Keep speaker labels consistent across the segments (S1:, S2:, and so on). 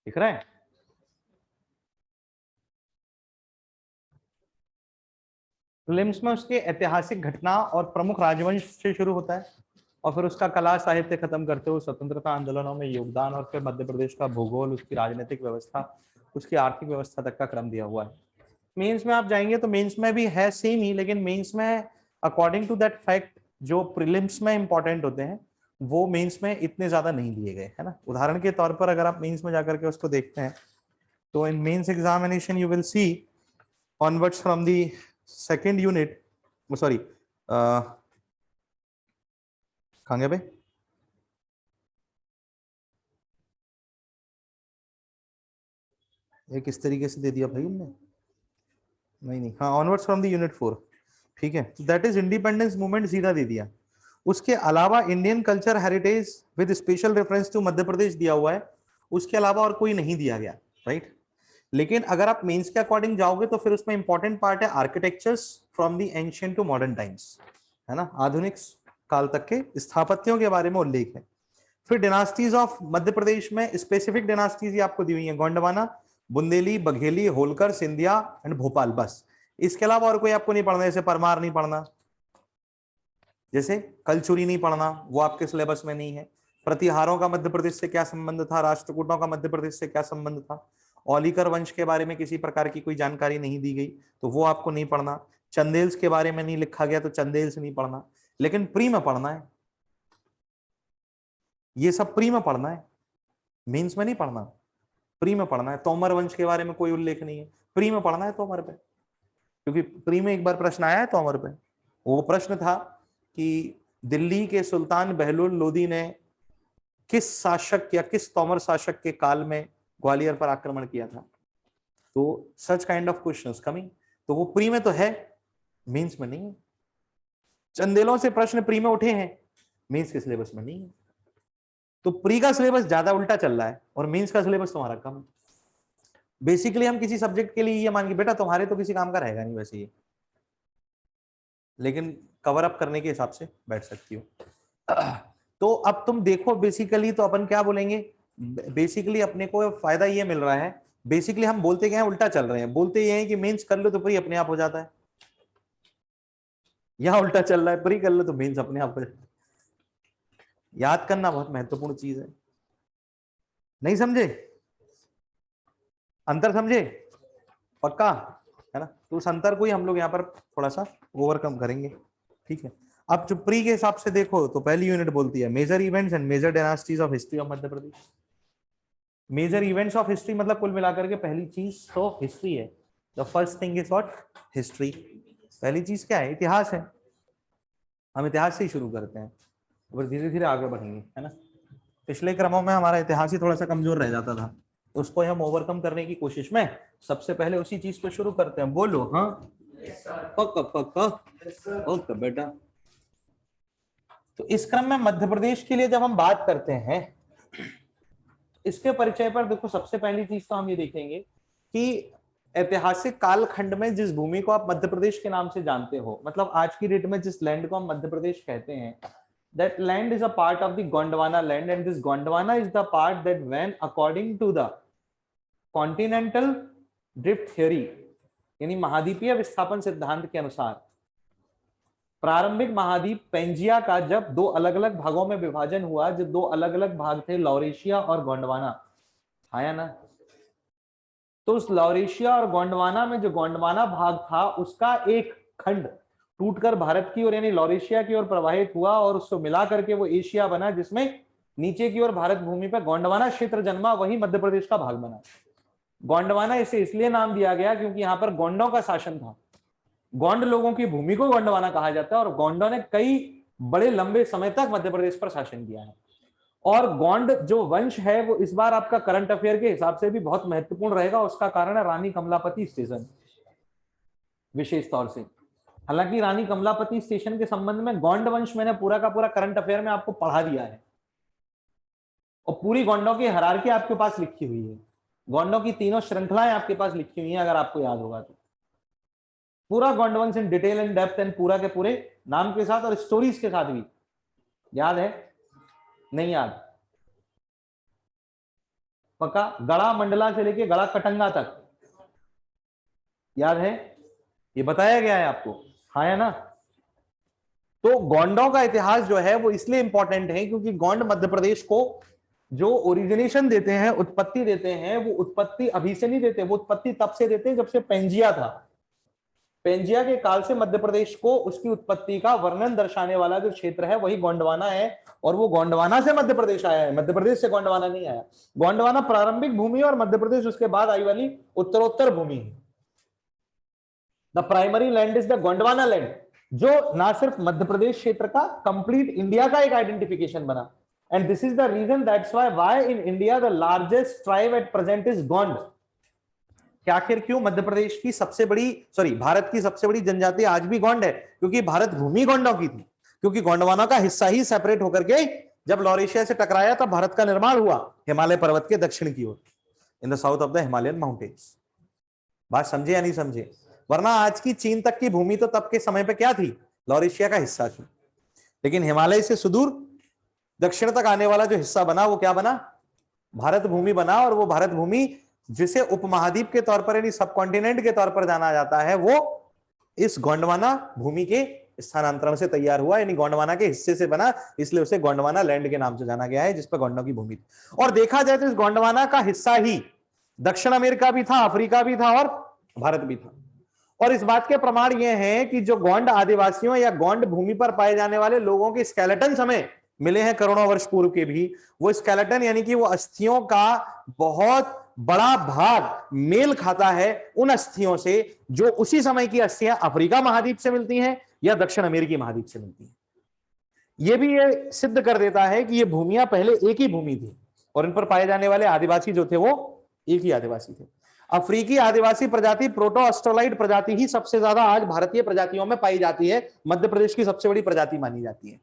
S1: दिख रहा है? प्रीलिम्स में उसके ऐतिहासिक घटना और प्रमुख राजवंश से शुरू होता है और फिर उसका कला साहित्य खत्म करते हुए स्वतंत्रता आंदोलनों में योगदान और फिर मध्य प्रदेश का भूगोल, उसकी राजनीतिक व्यवस्था, उसकी आर्थिक व्यवस्था तक का क्रम दिया हुआ है। मेंस में आप जाएंगे तो मेंस में भी है सेम ही, लेकिन मेंस में अकॉर्डिंग टू दैट फैक्ट जो प्रीलिम्स में इंपॉर्टेंट होते हैं वो मेंस में इतने ज्यादा नहीं दिए गए, है ना। उदाहरण के तौर पर अगर आप मेंस में जाकर के उसको देखते हैं तो in mains examination you will see onwards from the second unit, sorry, कहाँ गए भाई? ये किस तरीके से दे दिया भाई उनने? नहीं, हाँ, ऑनवर्ड्स फ्रॉम द यूनिट 4, ठीक है। दैट इज इंडिपेंडेंस मूवमेंट, सीधा दे दिया। उसके अलावा Indian culture heritage with special reference to Madhya Pradesh दिया हुआ है, उसके अलावा और कोई नहीं दिया गया, राइट। लेकिन अगर आप मेंस के अकॉर्डिंग जाओगे तो फिर उसमें इंपॉर्टेंट पार्ट है architectures from the ancient to modern times, है ना, आधुनिक काल तक के स्थापत्यों के बारे में उल्लेख है। फिर डिनास्टीज ऑफ मध्य प्रदेश में स्पेसिफिक डिनास्टीज आपको दी हुई है, गोंडवाना, बुंदेली, बघेली, होलकर, सिंधिया एंड भोपाल, बस। इसके अलावा और कोई आपको नहीं पढ़ना, जैसे परमार नहीं पढ़ना, जैसे कलचुरी नहीं पढ़ना, वो आपके सिलेबस में नहीं है। प्रतिहारों का मध्य प्रदेश से क्या संबंध था, राष्ट्रकूटों का मध्य प्रदेश से क्या संबंध था, औलिकर वंश के बारे में किसी प्रकार की कोई जानकारी नहीं दी गई तो वो आपको नहीं पढ़ना। चंदेल्स के बारे में नहीं लिखा गया तो चंदेल्स नहीं पढ़ना। लेकिन प्री में पढ़ना है, ये सब प्री में पढ़ना है, मेंस में नहीं पढ़ना, प्री में पढ़ना है। तोमर वंश के बारे में कोई उल्लेख नहीं है, प्री में पढ़ना है तोमर पे, क्योंकि प्री में एक बार प्रश्न आया है तोमर पे। वो प्रश्न था कि दिल्ली के सुल्तान बहलुल लोदी ने किस शासक या किस तोमर शासक के काल में ग्वालियर पर आक्रमण किया था। तो such kind of questions coming, तो वो प्री में तो है, मेंस में नहीं है। चंदेलों से प्रश्न प्री में उठे हैं, मेंस के सिलेबस में नहीं है। तो प्री का सिलेबस ज्यादा उल्टा चल रहा है और मेंस का सिलेबस तुम्हारा कम। बेसिकली हम किसी सब्जेक्ट के लिए ये मान के बेटा तुम्हारे तो किसी काम का रहेगा नहीं वैसे ये, लेकिन कवर अप करने के हिसाब से बैठ सकती हो। तो अब तुम देखो बेसिकली तो अपन क्या बोलेंगे, बेसिकली अपने को फायदा ये मिल रहा है, बेसिकली हम बोलते क्या है, उल्टा चल रहे हैं। बोलते ये हैं कि मेंस कर लो तो प्री अपने आप हो जाता है, यहां उल्टा चल रहा है, प्री कर लो तो मेंस अपने आप हो जाता है। याद करना बहुत महत्वपूर्ण चीज है, नहीं समझे? अंतर समझे? पक्का है ना? तो उस अंतर को ही हम लोग यहाँ पर थोड़ा सा ओवरकम करेंगे, ठीक है। अब जो प्री के हिसाब से देखो तो पहली यूनिट बोलती है major events and major dynasties of history of Madhya Pradesh. Major events of history मतलब कुल मिलाकर के पहली चीज तो हिस्ट्री है। The first thing is what? History. पहली चीज क्या है? इतिहास है। हम इतिहास से ही शुरू करते हैं और धीरे धीरे आगे बढ़ेंगे, है ना। पिछले क्रमों में हमारा इतिहास ही थोड़ा सा कमजोर रह जाता था, उसको हम ओवरकम करने की कोशिश में सबसे पहले उसी चीज को शुरू करते हैं। बोलो हाँ, पक्का पक्का, ओके बेटा। तो इस क्रम में मध्य प्रदेश के लिए जब हम बात करते हैं, इसके परिचय पर देखो सबसे पहली चीज तो हम ये देखेंगे कि ऐतिहासिक कालखंड में जिस भूमि को आप मध्य प्रदेश के नाम से जानते हो, मतलब आज की डेट में जिस लैंड को हम मध्य प्रदेश कहते हैं, that land is a part of the Gondwana land, and this Gondwana is the part that when according to the continental drift theory यानी महाद्वीपीय विस्थापन सिद्धांत के अनुसार प्रारंभिक महाद्वीप पेंजिया का जब दो अलग अलग भागों में विभाजन हुआ, जो दो अलग अलग भाग थे लॉरेशिया और गोंडवाना, आया ना। तो उस लॉरेशिया और गोंडवाना में जो गोंडवाना भाग था उसका एक खंड टूटकर भारत की ओर यानी लॉरेशिया की ओर प्रवाहित हुआ और उसको मिला करके वो एशिया बना, जिसमें नीचे की ओर भारत भूमि पर गोंडवाना क्षेत्र जन्मा, वही मध्य प्रदेश का भाग बना। गोंडवाना इसे इसलिए नाम दिया गया क्योंकि यहाँ पर गोंडों का शासन था। गोंड लोगों की भूमि को गोंडवाना कहा जाता है और गोंडों ने कई बड़े लंबे समय तक मध्य प्रदेश पर शासन किया है। और गोंड जो वंश है वो इस बार आपका करंट अफेयर के हिसाब से भी बहुत महत्वपूर्ण रहेगा। उसका कारण है रानी कमलापति स्टेशन, विशेष तौर से। हालांकि रानी कमलापति स्टेशन के संबंध में गोंड वंश मैंने पूरा का पूरा करंट अफेयर में आपको पढ़ा दिया है और पूरी गोंडों की हायरार्की आपके पास लिखी हुई है। गोंडों की तीनों श्रृंखलाएं आपके पास लिखी हुई हैं, अगर आपको याद होगा तो। पूरा गोंड वंश in detail and depth and पूरा के पूरे नाम के साथ और स्टोरीज के साथ भी। याद है? नहीं याद? पक्का? गड़ा मंडला से लेके गड़ा कटंगा तक याद है, ये बताया गया है आपको, हाँ या ना? तो गोंडों का इतिहास जो है वो इसलिए इंपॉर्टेंट है क्योंकि गोंड मध्य प्रदेश को जो ओरिजिनेशन देते हैं, उत्पत्ति देते हैं, वो उत्पत्ति अभी से नहीं देते, वो उत्पत्ति तब से देते हैं जब से पेंजिया था। पेंजिया के काल से मध्य प्रदेश को उसकी उत्पत्ति का वर्णन दर्शाने वाला जो क्षेत्र है वही गोंडवाना है, और वो गोंडवाना से मध्य प्रदेश आया है, मध्य प्रदेश से गोंडवाना नहीं आया। गोंडवाना प्रारंभिक भूमि और मध्य प्रदेश उसके बाद आई वाली उत्तरोत्तर भूमि है। The primary land is the Gondwana land, जो ना सिर्फ मध्य प्रदेश क्षेत्र का, कंप्लीट इंडिया का एक आइडेंटिफिकेशन बना। And this is the reason that's why in India the largest tribe at present is Gond. क्या आखिर क्यों भारत की सबसे बड़ी जनजाति आज भी गोंड है? क्योंकि भारत भूमि गोंडों की थी, क्योंकि गोंडवाना का हिस्सा ही सेपरेट होकर के जब लॉरेशिया से टकराया तब भारत का निर्माण हुआ हिमालय पर्वत के दक्षिण की ओर, in the south of the Himalayan mountains. बात समझे या नहीं समझे? वरना आज की चीन तक की भूमि तो तब के समय पे क्या थी? लॉरेशिया का हिस्सा थी, लेकिन हिमालय से सुदूर दक्षिण तक आने वाला जो हिस्सा बना वो क्या बना? भारत भूमि बना। और वो भारत भूमि जिसे उपमहाद्वीप के तौर पर यानी सब कॉन्टिनेंट के तौर पर जाना जाता है, वो इस गोंडवाना भूमि के स्थानांतरण से तैयार हुआ, यानी गोंडवाना के हिस्से से बना, इसलिए उसे गोंडवाना लैंड के नाम से जाना गया है, जिस पर गोंडों की भूमि थी। और देखा जाए तो इस गोंडवाना का हिस्सा ही दक्षिण अमेरिका भी था, अफ्रीका भी था और भारत भी था। और इस बात के प्रमाण यह है कि जो गोंड आदिवासियों या गोंड भूमि पर पाए जाने वाले लोगों के स्केलेटन हमें मिले हैं करोड़ों वर्ष पूर्व के भी, वो स्केलेटन यानी कि वो अस्थियों का बहुत बड़ा भाग मेल खाता है उन अस्थियों से जो उसी समय की अस्थियां अफ्रीका महाद्वीप से मिलती हैं या दक्षिण अमेरिकी महाद्वीप से मिलती हैं। यह भी ये सिद्ध कर देता है कि ये भूमियां पहले एक ही भूमि थी और इन पर पाए जाने वाले आदिवासी जो थे वो एक ही आदिवासी थे। अफ्रीकी आदिवासी प्रजाति प्रोटो ऑस्ट्रोलाइड प्रजाति ही सबसे ज्यादा आज भारतीय प्रजातियों में पाई जाती है, मध्य प्रदेश की सबसे बड़ी प्रजाति मानी जाती है।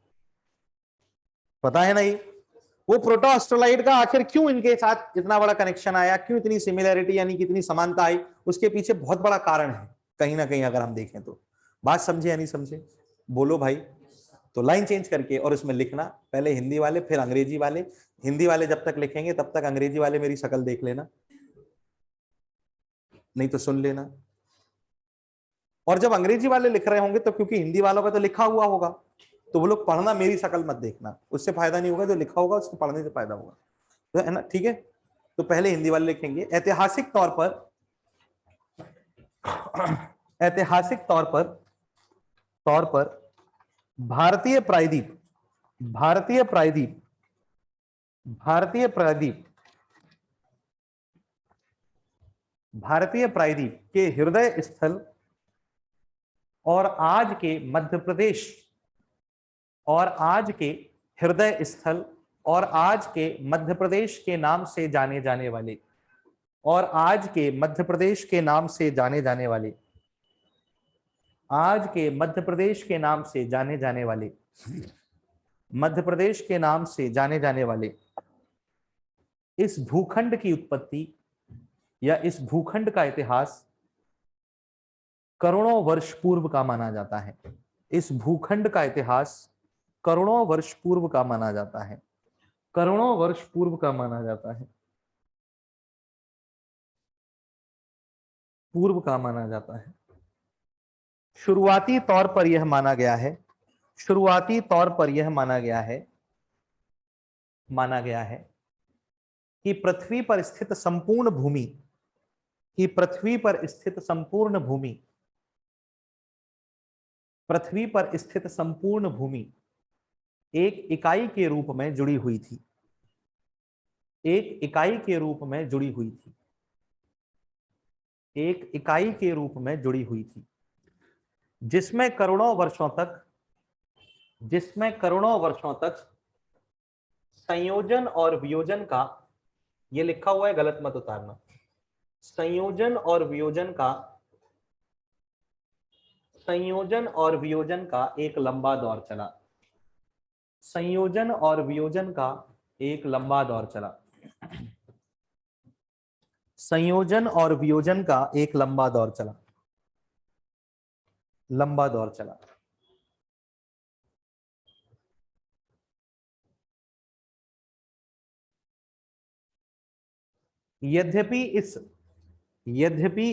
S1: पता है नहीं वो प्रोटो ऑस्ट्रोलाइड का आखिर क्यों इनके साथ इतना बड़ा कनेक्शन आया, क्यों इतनी सिमिलैरिटी यानी कितनी समानता आई? उसके पीछे बहुत बड़ा कारण है कहीं ना कहीं, अगर हम देखें तो। बात समझे या नहीं समझे? बोलो भाई। तो लाइन चेंज करके और उसमें लिखना, पहले हिंदी वाले फिर अंग्रेजी वाले। हिंदी वाले जब तक लिखेंगे तब तक अंग्रेजी वाले मेरी शक्ल देख लेना, नहीं तो सुन लेना। और जब अंग्रेजी वाले लिख रहे होंगे तो क्योंकि हिंदी वालों का तो लिखा हुआ होगा, तो वो लोग पढ़ना, मेरी शक्ल मत देखना, उससे फायदा नहीं होगा। जो लिखा होगा उसको पढ़ने से फायदा होगा, तो है ना? ठीक है, तो पहले हिंदी वाले लिखेंगे। ऐतिहासिक तौर पर भारतीय प्रायद्वीप के हृदय स्थल और आज के मध्य प्रदेश और आज के हृदय स्थल और आज के मध्य प्रदेश के नाम से जाने जाने वाले और आज के मध्य प्रदेश के नाम से जाने जाने वाले आज के मध्य प्रदेश के नाम से जाने जाने वाले मध्य प्रदेश के नाम से जाने जाने वाले इस भूखंड की उत्पत्ति या इस भूखंड का इतिहास करोड़ों वर्ष पूर्व का माना जाता है। इस भूखंड का इतिहास करोड़ों वर्ष पूर्व का माना जाता है, करोड़ों वर्ष पूर्व का माना जाता है, पूर्व का माना जाता है। शुरुआती तौर पर यह माना गया है, शुरुआती तौर पर यह माना गया है कि पृथ्वी पर स्थित संपूर्ण भूमि पृथ्वी पर स्थित संपूर्ण भूमि एक इकाई के रूप में जुड़ी हुई थी, एक इकाई के रूप में जुड़ी हुई थी, एक इकाई के रूप में जुड़ी हुई थी, जिसमें करोड़ों वर्षों तक संयोजन और वियोजन का, ये लिखा हुआ है गलत मत उतारना, संयोजन और वियोजन का एक लंबा दौर चला, संयोजन और वियोजन का एक लंबा दौर चला, संयोजन और वियोजन का एक लंबा दौर चला। यद्यपि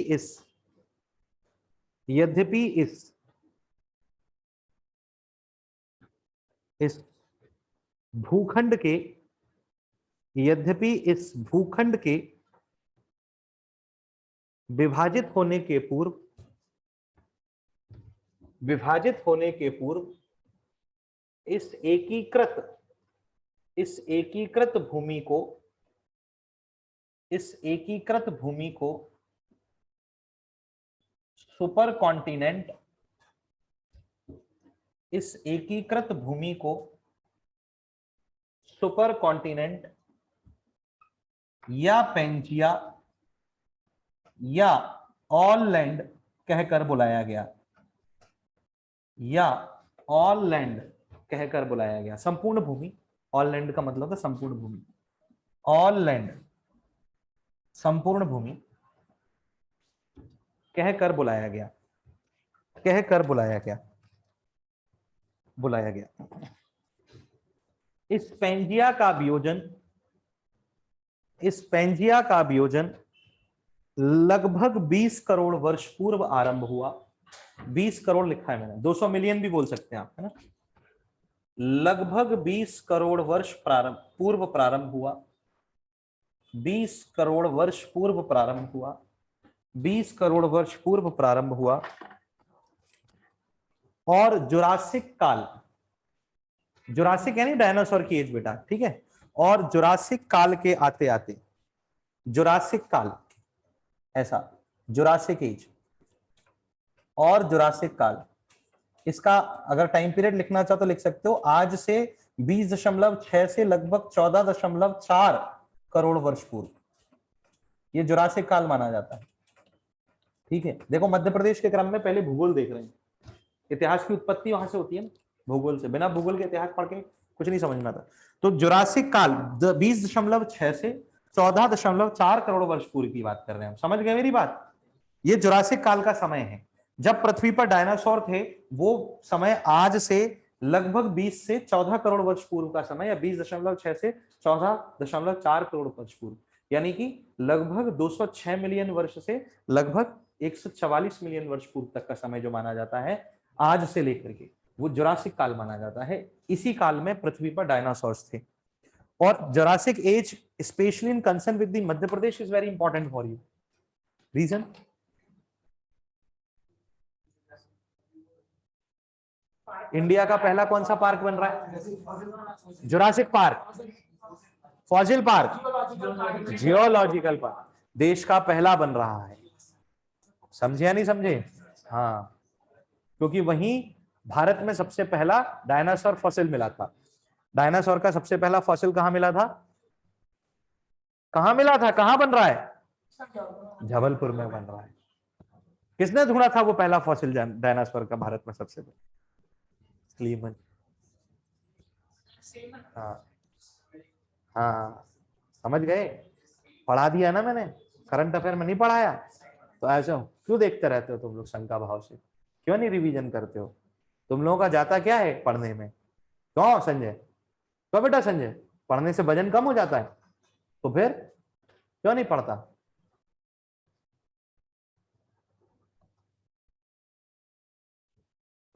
S1: इस भूखंड के विभाजित होने के पूर्व इस एकीकृत भूमि को सुपर कॉन्टिनेंट या पेंजिया या ऑल लैंड कहकर बुलाया गया, संपूर्ण भूमि। ऑल लैंड का मतलब है संपूर्ण भूमि। ऑल लैंड, संपूर्ण भूमि कहकर बुलाया गया। इस पेंजिया का वियोजन लगभग 20 करोड़ वर्ष पूर्व आरंभ हुआ। 20 करोड़ लिखा है मैंने, 200 मिलियन भी बोल सकते हैं आप, है ना। लगभग 20 करोड़ वर्ष पूर्व प्रारंभ हुआ। 20 करोड़ वर्ष पूर्व प्रारंभ हुआ और जुरासिक यानी डायनासोर की एज बेटा, ठीक है। और जुरासिक काल के आते आते, जुरासिक काल ऐसा, जुरासिक एज और जुरासिक काल, इसका अगर टाइम पीरियड लिखना चाहो तो लिख सकते हो। आज से 20.6 से लगभग 14.4 करोड़ वर्ष पूर्व ये जुरासिक काल माना जाता है, ठीक है। देखो मध्य प्रदेश के क्रम में पहले भूगोल देख रहे हैं। इतिहास की उत्पत्ति वहां से होती है, भूगोल से। बिना भूगोल के इतिहास पढ़ के कुछ नहीं समझ में आता। तो जुरासिक काल 20.6 से 14.4 करोड़ वर्ष पूर्व की बात कर रहे हैं हम। समझ गए मेरी बात? ये जुरासिक काल का समय है जब पृथ्वी पर डायनासोर थे। वो समय आज से लगभग 20 से 14 करोड़ वर्ष पूर्व का समय, या 20.6 से 14.4 करोड़ वर्ष पूर्व, यानी कि लगभग 206 मिलियन वर्ष से लगभग 144 मिलियन वर्ष पूर्व तक का समय जो माना जाता है आज से लेकर के, वो जुरासिक काल माना जाता है। इसी काल में पृथ्वी पर डायनासोर्स थे। और Jurassic age specially in concern with the Madhya Pradesh is very important for you. Reason? India का पहला कौन सा पार्क बन रहा है? Jurassic park, fossil park, geological park देश का पहला बन रहा है। समझे या नहीं समझे? हाँ, क्योंकि वहीं भारत में सबसे पहला डायनासोर फॉसिल मिला था। डायनासोर का सबसे पहला फॉसिल कहां मिला था? कहां मिला था? कहां बन रहा है? जबलपुर में बन रहा है। किसने ढूंढा था वो पहला फॉसिल डायनासोर का भारत में सबसे पहले? स्लीमन। हाँ हाँ, समझ गए? पढ़ा दिया ना मैंने, करंट अफेयर में नहीं पढ़ाया? तो ऐसे क्यों देखते रहते हो तुम लोग शंका भाव से? क्यों नहीं रिवीजन करते हो? तुम लोगों का जाता क्या है पढ़ने में? क्यों संजय? क्यों बेटा संजय? पढ़ने से वजन कम हो जाता है? तो फिर क्यों नहीं पढ़ता?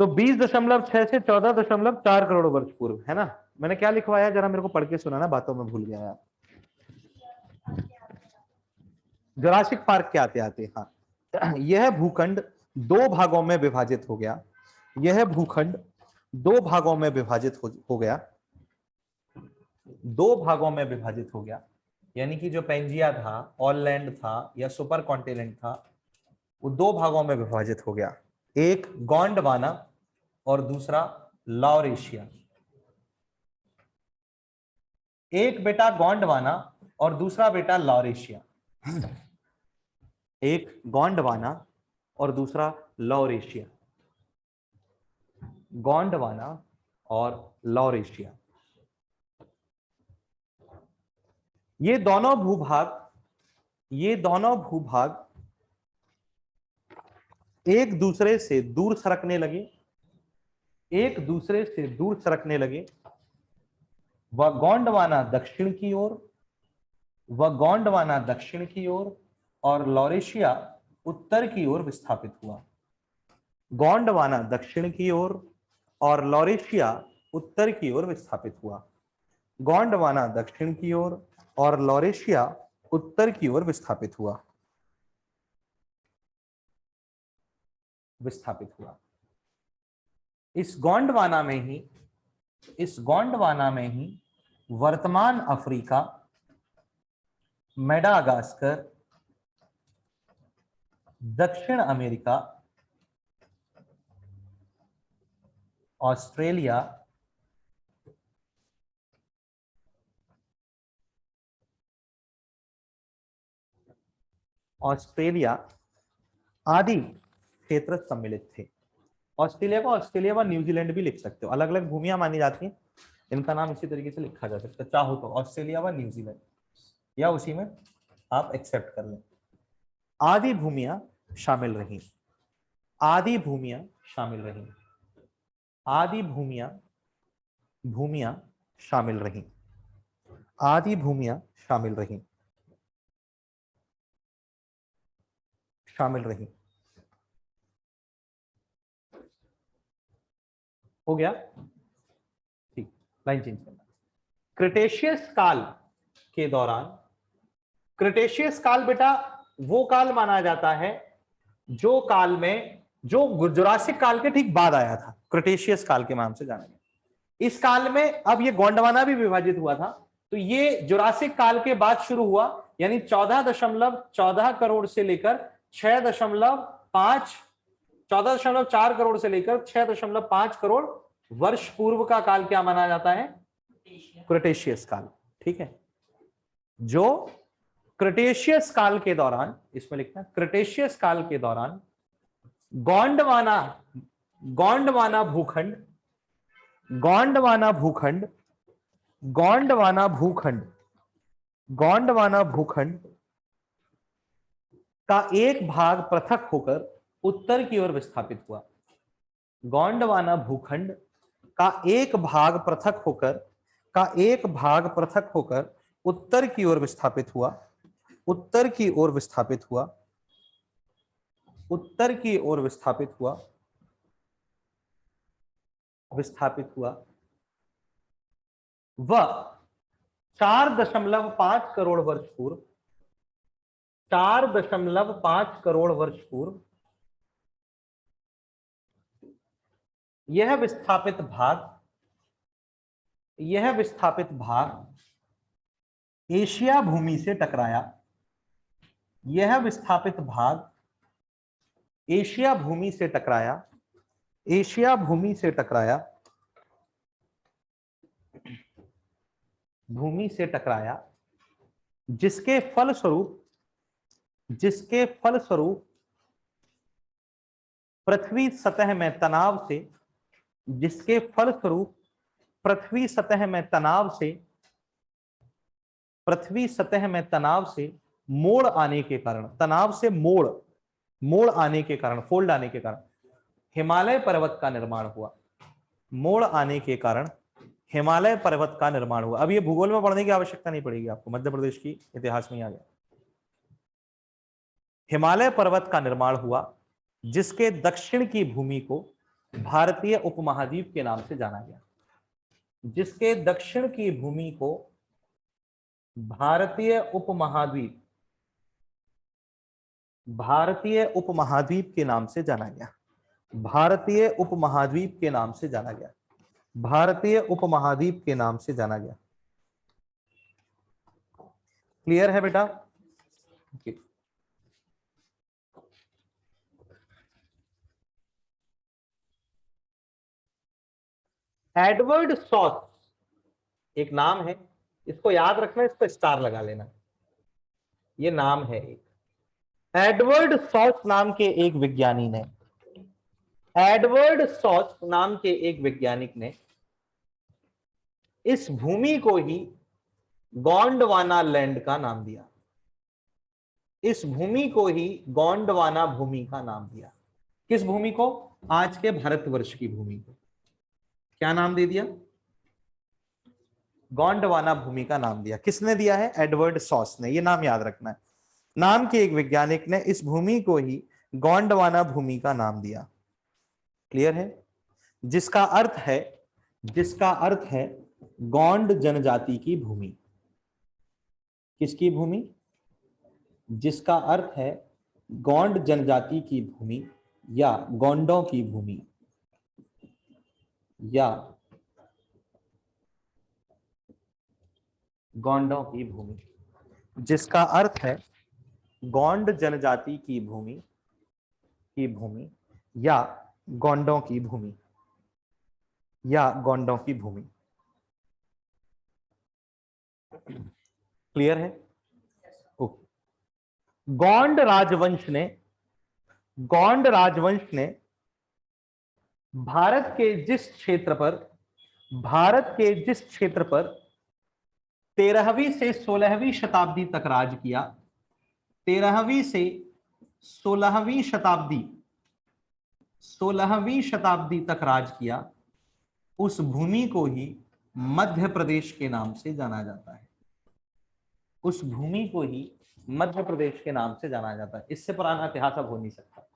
S1: तो 20.6 से 14.4 करोड़ वर्ष पूर्व, है ना। मैंने क्या लिखवाया जरा मेरे को पढ़ के सुनाना, बातों में भूल गया यार। जुरासिक पार्क के आते आते, हाँ, यह भूखंड दो भागों में विभाजित हो गया। यह भूखंड दो भागों में विभाजित हो गया। दो भागों में विभाजित हो गया, यानी कि जो पेंजिया था, ऑल लैंड था या सुपर कॉन्टिनेंट था, वो दो भागों में विभाजित हो गया। एक गोंडवाना और दूसरा लॉरेशिया। एक बेटा गोंडवाना और दूसरा बेटा लॉरेशिया। एक गोंडवाना और दूसरा लॉरेशिया। गोंडवाना और लॉरेशिया, ये दोनों भूभाग एक दूसरे से दूर सरकने लगे। वह गोंडवाना दक्षिण की ओर वह गोंडवाना दक्षिण की ओर और लॉरेशिया उत्तर की ओर विस्थापित हुआ। गोंडवाना दक्षिण की ओर और लॉरेशिया उत्तर की ओर विस्थापित हुआ। गोंडवाना दक्षिण की ओर और लॉरेशिया उत्तर की ओर विस्थापित हुआ। विस्थापित हुआ। इस गोंडवाना में ही वर्तमान अफ्रीका, मेडागास्कर, दक्षिण अमेरिका, ऑस्ट्रेलिया, आदि क्षेत्र सम्मिलित थे। ऑस्ट्रेलिया को ऑस्ट्रेलिया व न्यूजीलैंड भी लिख सकते हो, अलग अलग भूमियां मानी जाती हैं, इनका नाम इसी तरीके से लिखा जा सकता है। चाहो तो ऑस्ट्रेलिया व न्यूजीलैंड या उसी में आप एक्सेप्ट कर लें। आदि भूमियां शामिल रही। आदि भूमियां शामिल रही। आदि भूमियां शामिल रही। आदि भूमियां शामिल रही। शामिल रही। हो गया? ठीक, लाइन चेंज करना। क्रिटेशियस काल के दौरान, क्रिटेशियस काल बेटा वो काल माना जाता है जो काल में, जो जुरासिक काल के ठीक बाद आया था, क्रिटेशियस काल के नाम से जाना गया। इस काल में अब ये गोंडवाना भी विभाजित हुआ था, तो ये जुरासिक काल के बाद शुरू हुआ, यानी 14.14 करोड़ से लेकर 14.4 करोड़ से लेकर 6.5 करोड़ वर्ष पूर्व का काल क्या माना जाता है? क्रिटेशियस काल। ठीक है, जो क्रिटेशियस काल के दौरान, इसमें लिखना क्रिटेशियस काल के दौरान गोंडवाना भूखंड का एक भाग पृथक होकर उत्तर की ओर विस्थापित हुआ। गोंडवाना भूखंड का एक भाग पृथक होकर उत्तर की ओर विस्थापित हुआ। उत्तर की ओर विस्थापित हुआ। उत्तर की ओर विस्थापित हुआ। विस्थापित हुआ। वह 4.5 करोड़ वर्ष पूर्व, 4.5 करोड़ वर्ष पूर्व यह विस्थापित भाग एशिया भूमि से टकराया। यह विस्थापित भाग एशिया भूमि से टकराया। एशिया भूमि से टकराया। भूमि से टकराया, जिसके फलस्वरूप पृथ्वी सतह में तनाव से, जिसके फलस्वरूप पृथ्वी सतह में तनाव से मोड़ आने के कारण, तनाव से मोड़ आने के कारण, फोल्ड आने के कारण हिमालय पर्वत का निर्माण हुआ। मोड़ आने के कारण हिमालय पर्वत का निर्माण हुआ। अब ये भूगोल में पढ़ने की आवश्यकता नहीं पड़ेगी आपको, मध्य प्रदेश की इतिहास में आ गया। हिमालय पर्वत का निर्माण हुआ, जिसके दक्षिण की भूमि को भारतीय उपमहाद्वीप के नाम से जाना गया। जिसके दक्षिण की भूमि को भारतीय उपमहाद्वीप के नाम से जाना गया। भारतीय उपमहाद्वीप के नाम से जाना गया। भारतीय उपमहाद्वीप के नाम से जाना गया। क्लियर है बेटा? एडवर्ड सॉस एक नाम है, इसको याद रखना, इस पर स्टार लगा लेना। ये नाम है एक, एडवर्ड सॉस नाम के एक विज्ञानी ने, एडवर्ड सॉस नाम के एक वैज्ञानिक ने इस भूमि को ही गोंडवाना लैंड का नाम दिया। इस भूमि को ही गोंडवाना भूमि का नाम दिया। किस भूमि को? आज के भारतवर्ष की भूमि को क्या नाम दे दिया? गोंडवाना भूमि का नाम दिया। किसने दिया है? एडवर्ड सॉस ने। ये नाम याद रखना है। नाम के एक वैज्ञानिक ने इस भूमि को ही गोंडवाना भूमि का नाम दिया। क्लियर है? जिसका अर्थ है, जिसका अर्थ है गोंड जनजाति की भूमि। किसकी भूमि? जिसका अर्थ है गोंड जनजाति की भूमि या गोंडों की भूमि या गोंडों की भूमि। जिसका अर्थ है गोंड जनजाति की भूमि या गोंडों की भूमि या गोंडों की भूमि। क्लियर है? गोंड राजवंश ने भारत के जिस क्षेत्र पर 13वीं से 16वीं शताब्दी तक राज किया, 13वीं से 16वीं शताब्दी तक राज किया, उस भूमि को ही मध्य प्रदेश के नाम से जाना जाता है। उस भूमि को ही मध्य प्रदेश के नाम से जाना जाता है। इससे पुराना इतिहास अब हो नहीं सकता।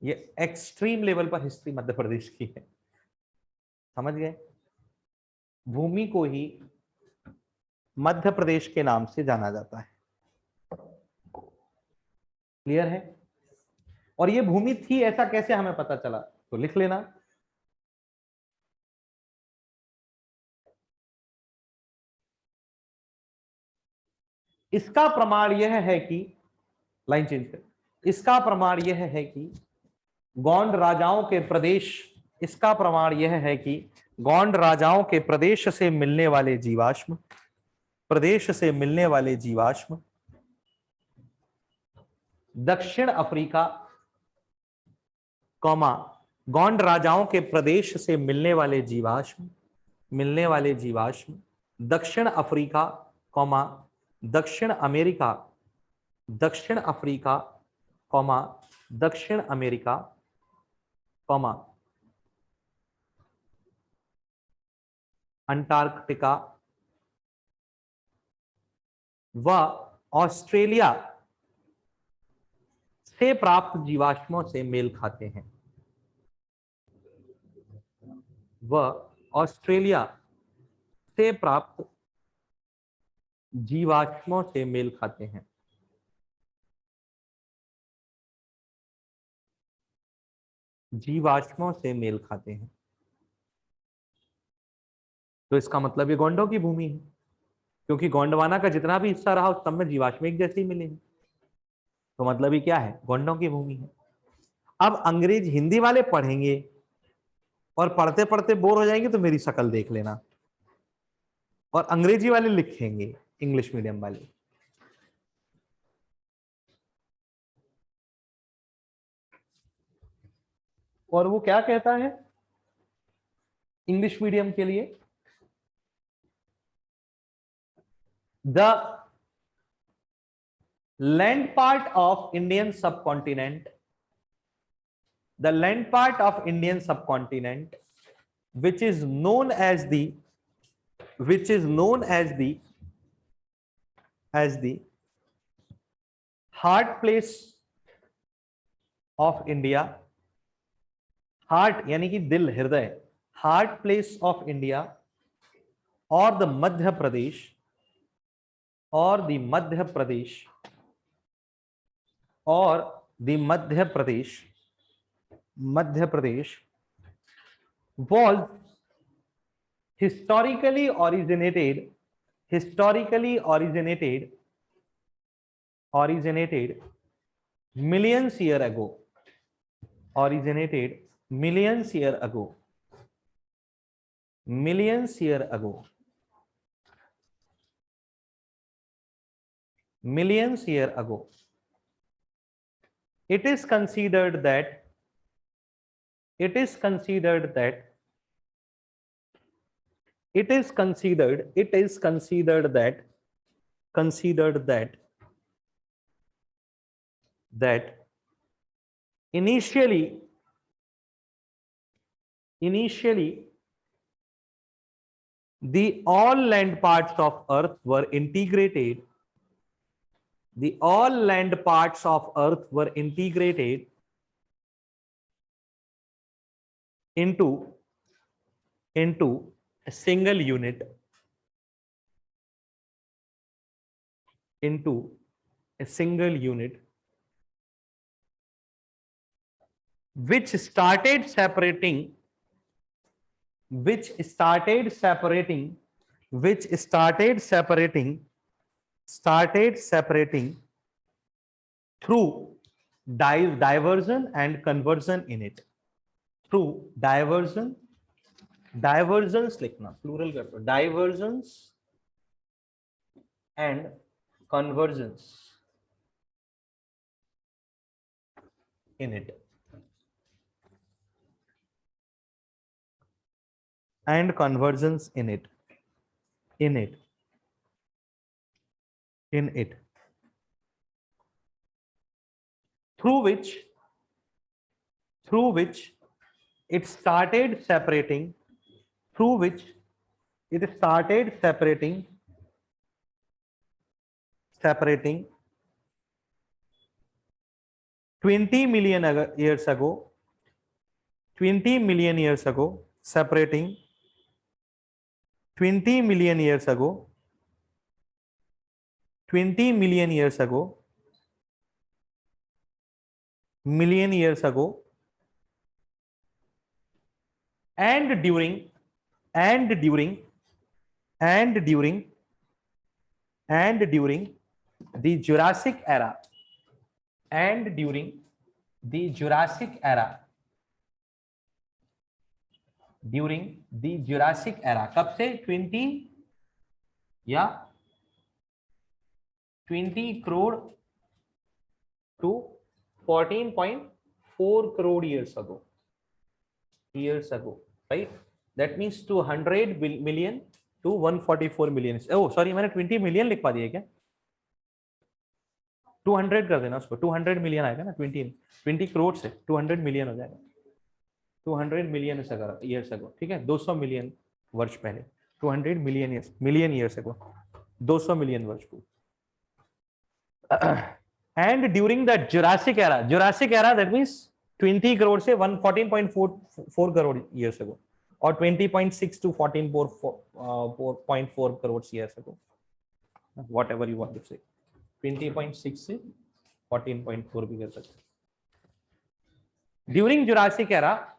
S1: ये एक्सट्रीम लेवल पर हिस्ट्री मध्य प्रदेश की है। समझ गए? भूमि को ही मध्य प्रदेश के नाम से जाना जाता है। क्लियर है? और ये भूमि थी, ऐसा कैसे हमें पता चला? तो लिख लेना। इसका प्रमाण यह है कि, लाइन चेंज कर, इसका प्रमाण यह है कि गोंड राजाओं के प्रदेश, इसका प्रमाण यह है कि गोंड राजाओं के प्रदेश से मिलने वाले जीवाश्म, दक्षिण अफ्रीका, गोंड राजाओं के प्रदेश से मिलने वाले जीवाश्म दक्षिण अफ्रीका, दक्षिण अमेरिका, अंटार्कटिका व ऑस्ट्रेलिया से प्राप्त जीवाश्मों से मेल खाते हैं। ऑस्ट्रेलिया से प्राप्त जीवाश्मों से मेल खाते हैं। तो इसका मतलब ये गोंडों की भूमि है, क्योंकि गोंडवाना का जितना भी हिस्सा रहा उस सब में जीवाश्म एक जैसे ही मिले हैं। तो मतलब ये क्या है? गोंडों की भूमि है। अब अंग्रेज हिंदी वाले पढ़ेंगे और पढ़ते पढ़ते बोर हो जाएंगे तो मेरी शक्ल देख लेना, और अंग्रेजी वाले लिखेंगे, इंग्लिश मीडियम वाले। और वो क्या कहता है इंग्लिश मीडियम के लिए? The land part of Indian subcontinent, which is known as the heart place of India, heart यानी कि दिल, हृदय, हार्ट प्लेस ऑफ इंडिया, और the Madhya Pradesh, Madhya Pradesh was historically originated millions year ago, millions year ago. It is considered that initially the all land parts of earth were integrated. The all land parts of earth were integrated into a single unit, into a single unit, which started separating which started separating which started separating through diversion and conversion in it, through diversions लिखना plural कर दो, diversions and conversions in it, and conversions in it, in it, in it, through which it started separating, through which it started separating 20 million years ago, 20 million years ago, separating 20 million years ago, 20 million years ago, million years ago, and during the Jurassic era, and during the Jurassic era, during the Jurassic era, कब से 20 या 20 crore to 14.4 crore years ago, right? That means 200 million to 144 million. Oh sorry, मैंने 20 million लिख पा दिया क्या? 200 कर देना उसको, 200 million आएगा ना, 20 crore से 200 million हो जाएगा, 200 million years ago, ठीक है, 200 million वर्ष पहले, 200 million years ago, 200 million वर्ष पूर्व. And during the Jurassic era, that means 20 crore से 114.4 crore years ago, or 20.6 to 14.4 crores years ago, whatever you want to say, 20.6 से 14.4 भी कर सकते. During Jurassic era,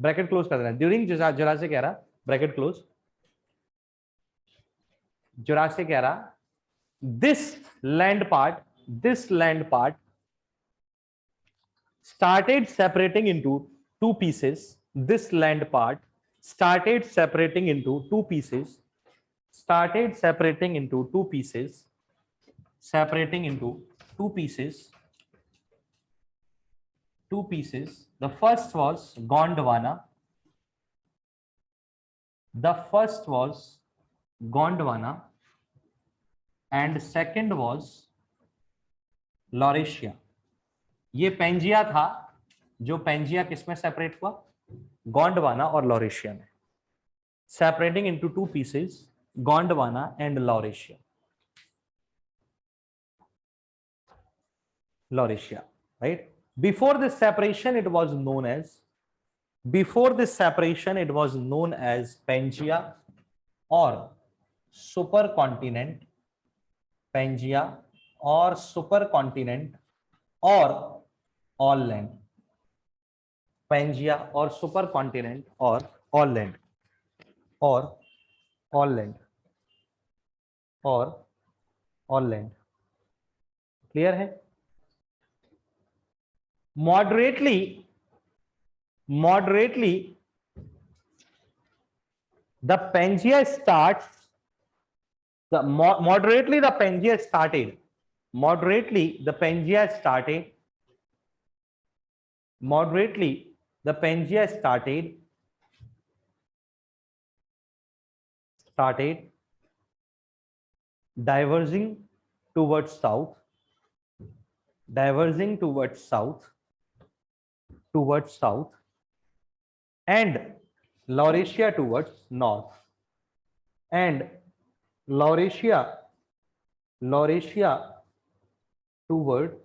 S1: bracket close कर देना, during Jurassic era, bracket close, Jurassic era, this land part started separating into two pieces. This land part started separating into two pieces, separating into two pieces. The first was Gondwana. And second was Laurasia. ये Pangaea था, जो Pangaea किसमें separate हुआ? गोंडवाना और Laurasia में. Separating into two pieces, Gondwana and Laurasia. Right? Before this separation, it was known as Pangaea or supercontinent. Pangaea or supercontinent or all land. Pangaea or supercontinent or all land. Or all land. Or all land. Clear है? Moderately, the Pangaea starts. Moderately, the Pangaea started. Moderately, the Pangaea started diverging towards south, and Laurasia towards north. and Laurasia, toward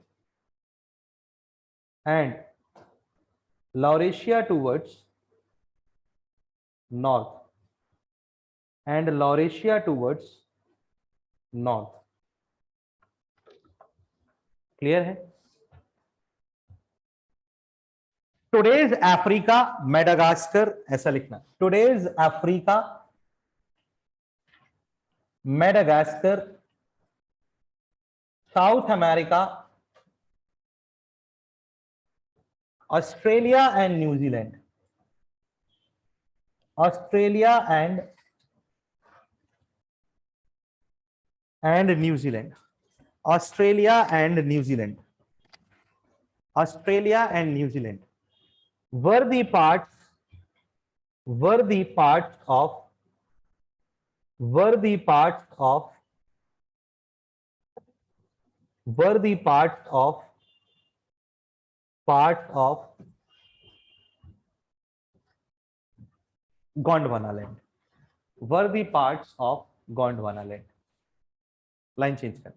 S1: and Laurasia towards north and Laurasia towards north. Clear है? Today's Africa, Madagascar, ऐसा लिखना, today's Africa, Madagascar, south America, Australia and New Zealand, Australia and New Zealand, Australia and New Zealand, Australia and New Zealand were the parts of were the parts of Gondwanaland, were the parts of Gondwanaland. Line change कर.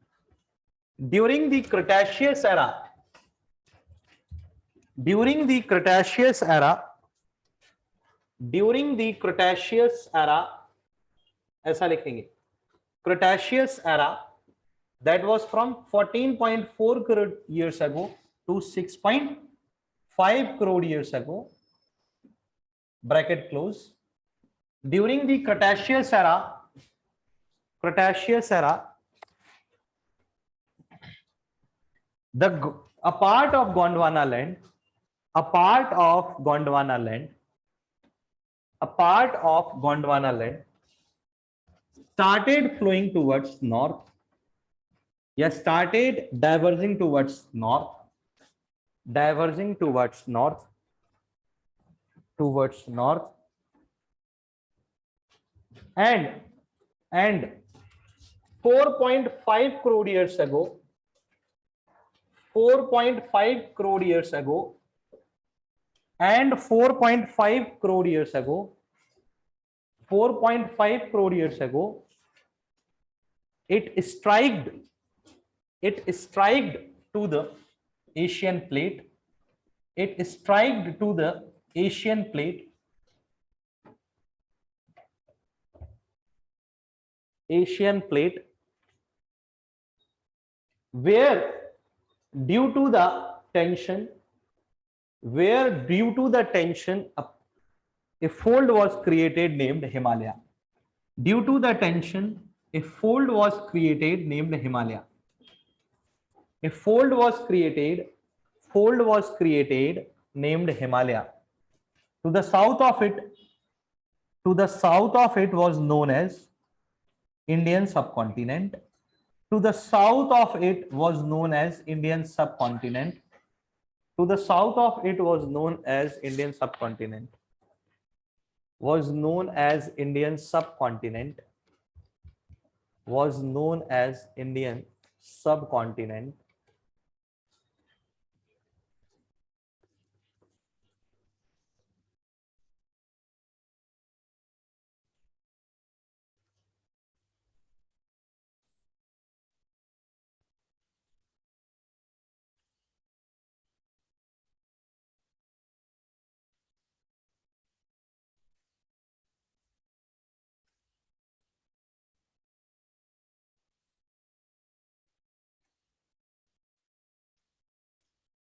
S1: During the Cretaceous era, during the Cretaceous era, ऐसा लिखेंगे, Cretaceous era, that was from 14.4 crore years ago to 6.5 crore years ago, bracket close. During the Cretaceous era, a part of Gondwanaland started flowing towards north, started diverging towards north, and 4.5 crore years ago, 4.5 crore years ago, and 4.5 crore years ago, 4.5 crore years ago, it striked to the Asian plate. It striked to the Asian plate. Where due to the tension, a fold was created named Himalaya. Due to the tension, a fold was created named Himalaya. A fold was created named Himalaya. To the south of it was known as Indian subcontinent. To the south of it was known as Indian subcontinent. To the south of it was known as Indian subcontinent. Was known as Indian subcontinent. Was known as Indian subcontinent.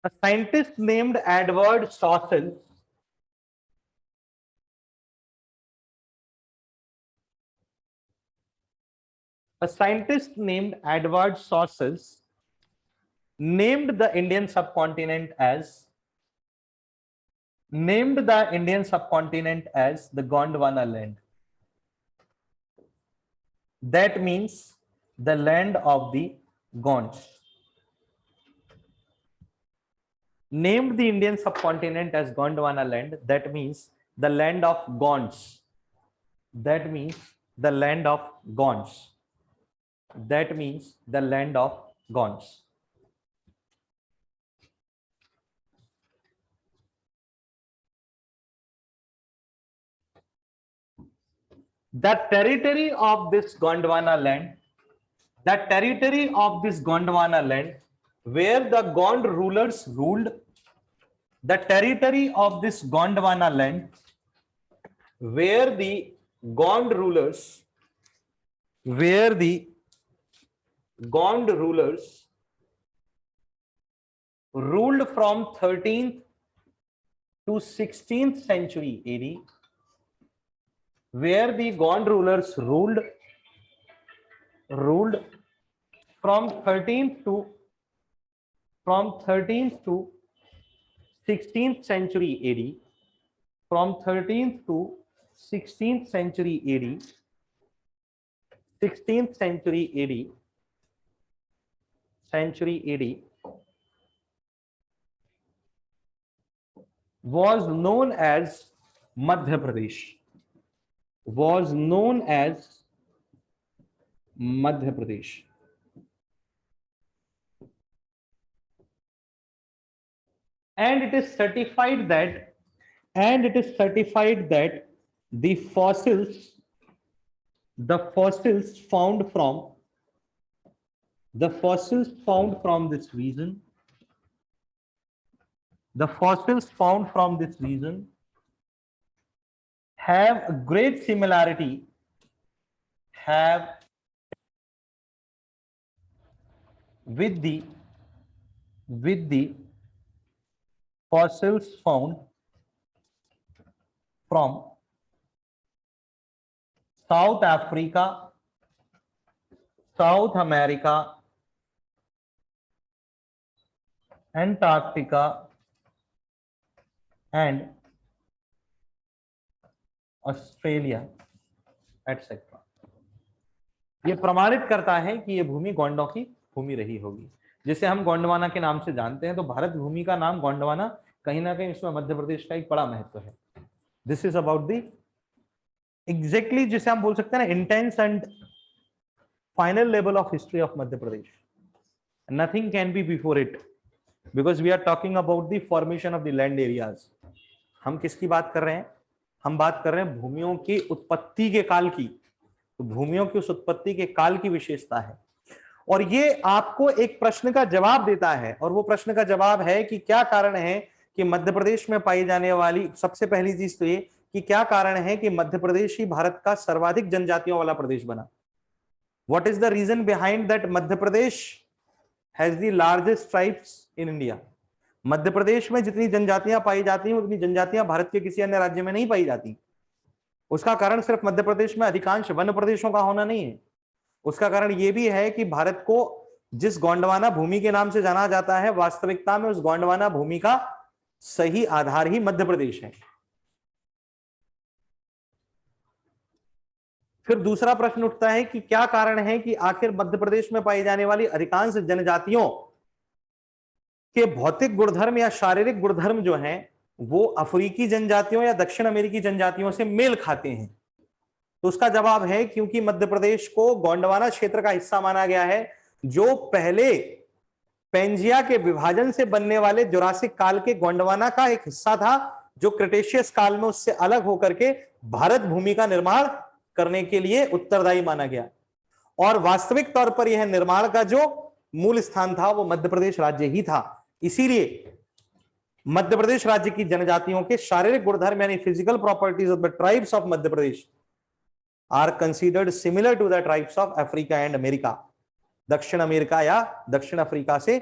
S1: A scientist named Edward Stossel named the Indian subcontinent as the Gondwana land. That means the land of the Gonds. Named the Indian subcontinent as Gondwana land. That means the land of Gonds. That means the land of Gonds. That means the land of Gonds. The territory of this Gondwana land, the territory of this Gondwana land, where the Gond rulers ruled, the territory of this Gondwana land, where the Gond rulers, where the Gond rulers ruled from 13th to 16th century AD, where the Gond rulers ruled from 13th to 16th century AD, from 13th to 16th century AD, 16th century AD, was known as Madhya Pradesh, was known as Madhya Pradesh. And it is certified that the fossils found from this region, have a great similarity with the fossils found from South Africa, South America, Antarctica and Australia etcetera. ये प्रमाणित करता है कि ये भूमि गोंडों की भूमि रही होगी, जिसे हम गोंडवाना के नाम से जानते हैं। तो भारत भूमि का नाम गोंडवाना, कहीं ना कहीं इसमें मध्य प्रदेश का एक बड़ा महत्व है। This is about the exactly जिसे हम बोल सकते हैं ना intense and final level of history of Madhya Pradesh. Nothing can be before it, because we are talking about the formation of the land areas. हम किसकी बात कर रहे हैं? हम बात कर रहे हैं भूमियों की उत्पत्ति के काल की। तो भूमियों की उस उत्पत्ति के काल की विशेषता है, और ये आपको एक प्रश्न का जवाब देता है। और वो प्रश्न का जवाब है कि क्या कारण है कि मध्य प्रदेश में पाई जाने वाली, सबसे पहली चीज तो ये कि क्या कारण है कि मध्य प्रदेश ही भारत का सर्वाधिक जनजातियों वाला प्रदेश बना। What is the reason behind that Madhya Pradesh has the largest tribes in India? Madhya Pradesh में जितनी जनजातियां पाई जाती हैं उतनी जनजातियां भारत के किसी अन्य राज्य में नहीं पाई जाती। उसका कारण सिर्फ मध्य प्रदेश में अधिकांश वन प्रदेशों का होना नहीं है, उसका कारण यह भी है कि भारत को जिस गोंडवाना भूमि के नाम से जाना जाता है, वास्तविकता में उस गोंडवाना भूमि का सही आधार ही मध्य प्रदेश है। फिर दूसरा प्रश्न उठता है कि क्या कारण है कि आखिर मध्य प्रदेश में पाई जाने वाली अधिकांश जनजातियों के भौतिक गुणधर्म या शारीरिक गुणधर्म जो हैं वो अफ्रीकी जनजातियों या दक्षिण अमेरिकी जनजातियों से मेल खाते हैं? तो उसका जवाब है क्योंकि मध्य प्रदेश को गोंडवाना क्षेत्र का हिस्सा माना गया है, जो पहले पेंजिया के विभाजन से बनने वाले जुरासिक काल के गोंडवाना का एक हिस्सा था, जो क्रिटेशियस काल में उससे अलग होकर के भारत भूमि का निर्माण करने के लिए उत्तरदायी माना गया। और वास्तविक तौर पर यह निर्माण का जो मूल स्थान था वो मध्य प्रदेश राज्य ही था। इसीलिए मध्य प्रदेश राज्य की जनजातियों के शारीरिक गुणधर्म यानी physical properties of the tribes of Madhya Pradesh are considered similar to the tribes of Africa and America. दक्षिण अमेरिका या दक्षिण अफ्रीका से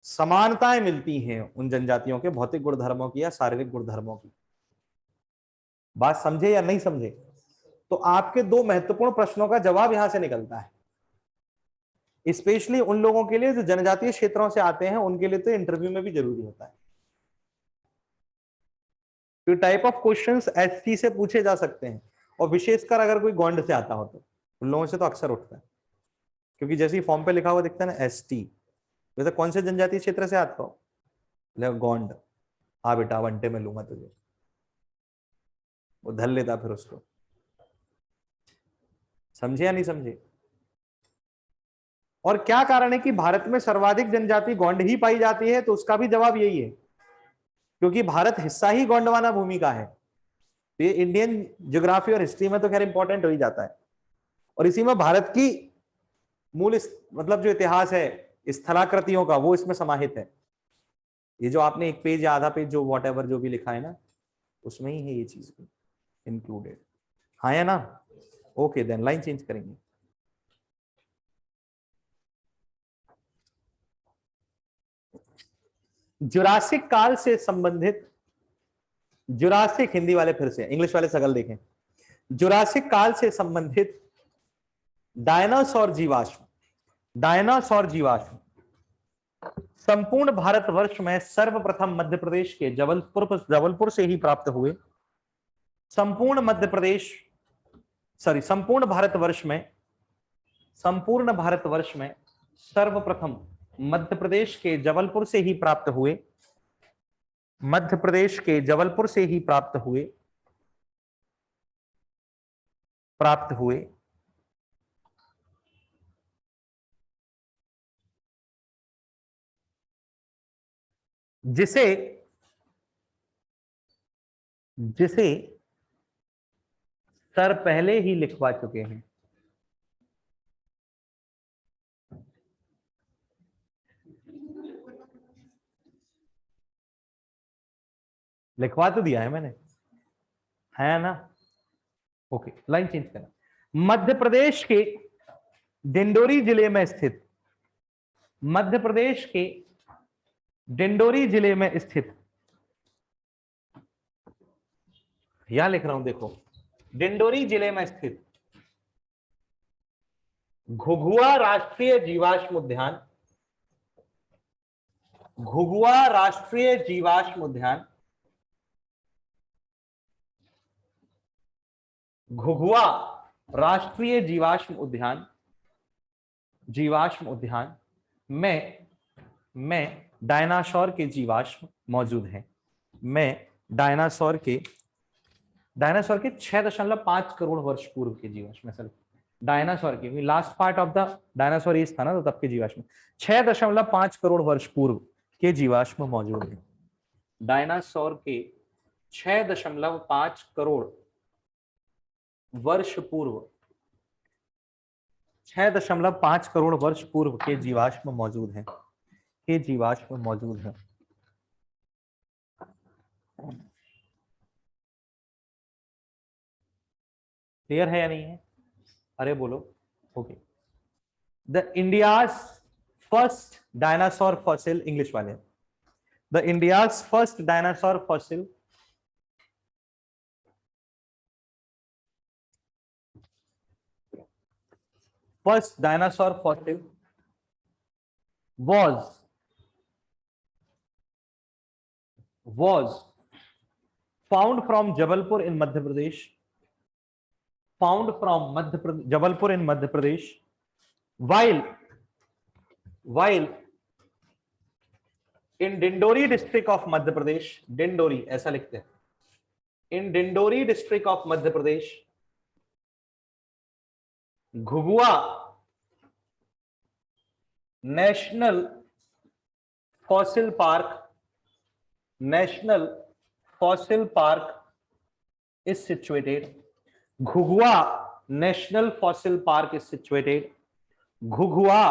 S1: समानताएं मिलती हैं उन जनजातियों के भौतिक गुणधर्मों की या शारीरिक गुणधर्मों की। बात समझे या नहीं समझे? तो आपके दो महत्वपूर्ण प्रश्नों का जवाब यहां से निकलता है, स्पेशली उन लोगों के लिए जो जनजातीय क्षेत्रों से आते हैं, उनके लिए तो इंटरव्यू में भी जरूरी होता है। तो टाइप ऑफ क्वेश्चंस एसटी से पूछे जा सकते हैं, और विशेषकर अगर कोई गोंड से आता हो तो उन लोगों से तो अक्सर उठता है, क्योंकि जैसे ही फॉर्म पे लिखा हुआ दिखता है ना एसटी, वैसे कौन से जनजातीय क्षेत्र से आता हो? गोंड। हाँ बेटा वनटे में लूंगा तुझे, वो धल लेता फिर उसको। समझे या नहीं समझे? और क्या कारण है कि भारत में सर्वाधिक जनजाति गोंड ही पाई जाती है? तो उसका भी जवाब यही है, क्योंकि भारत हिस्सा ही गोंडवाना भूमि का है। तो ये इंडियन ज्योग्राफी और हिस्ट्री में तो खैर इंपॉर्टेंट हो ही जाता है, और इसी में भारत की मूल मतलब जो इतिहास है स्थलाकृतियों का वो इसमें समाहित है। ये जो आपने एक पेज या आधा पेज जो वॉट एवर जो भी लिखा है ना, उसमें ही है ये चीज इंक्लूडेड। हाँ या ना? ओके देन लाइन चेंज करेंगे। जुरासिक काल से संबंधित, जुरासिक हिंदी वाले फिर से, इंग्लिश वाले सगल देखें। जुरासिक काल से संबंधित डायनासोर जीवाश्म, डायनासोर जीवाश्म संपूर्ण भारतवर्ष में सर्वप्रथम मध्य प्रदेश के जबलपुर से ही प्राप्त हुए। संपूर्ण मध्य प्रदेश संपूर्ण भारतवर्ष में, संपूर्ण भारतवर्ष में सर्वप्रथम मध्य प्रदेश के जबलपुर से ही प्राप्त हुए, मध्य प्रदेश के जबलपुर से ही प्राप्त हुए जिसे जिसे सर पहले ही लिखवा चुके हैं। लिखवा तो दिया है मैंने, है ना? ओके लाइन चेंज करना। मध्य प्रदेश के डिंडोरी जिले में स्थित, मध्य प्रदेश के डिंडोरी जिले में स्थित, यहां लिख रहा हूं देखो, डिंडोरी जिले में स्थित घुघुआ राष्ट्रीय जीवाश्म उद्यान, घुघुआ राष्ट्रीय जीवाश्म उद्यान, घुघुआ राष्ट्रीय जीवाश्म उद्यान, जीवाश्म उद्यान में डायनासोर के जीवाश्म मौजूद हैं। में डायनासोर के 6.5 करोड़ वर्ष पूर्व के जीवाश्म, सर डायनासोर के last part of the dinosaur age था ना, तो तब के जीवाश्म 6.5 करोड़ वर्ष पूर्व के जीवाश्म मौजूद हैं। डायनासोर के 6.5 करोड़ वर्ष पूर्व, 6.5 करोड़ वर्ष पूर्व के जीवाश्म मौजूद हैं, के जीवाश्म मौजूद हैं। क्लियर है या नहीं है? अरे बोलो। Okay, the India's first dinosaur fossil, English वाले, the India's first dinosaur fossil first dinosaur fossil was found from Jabalpur in Madhya Pradesh, found from Jabalpur in Madhya Pradesh, while in Dindori district of Madhya Pradesh, Dindori ऐसा लिखते हैं, in Dindori district of Madhya Pradesh, Ghughua national fossil park, national fossil park is situated, Ghughua national fossil park is situated, Ghughua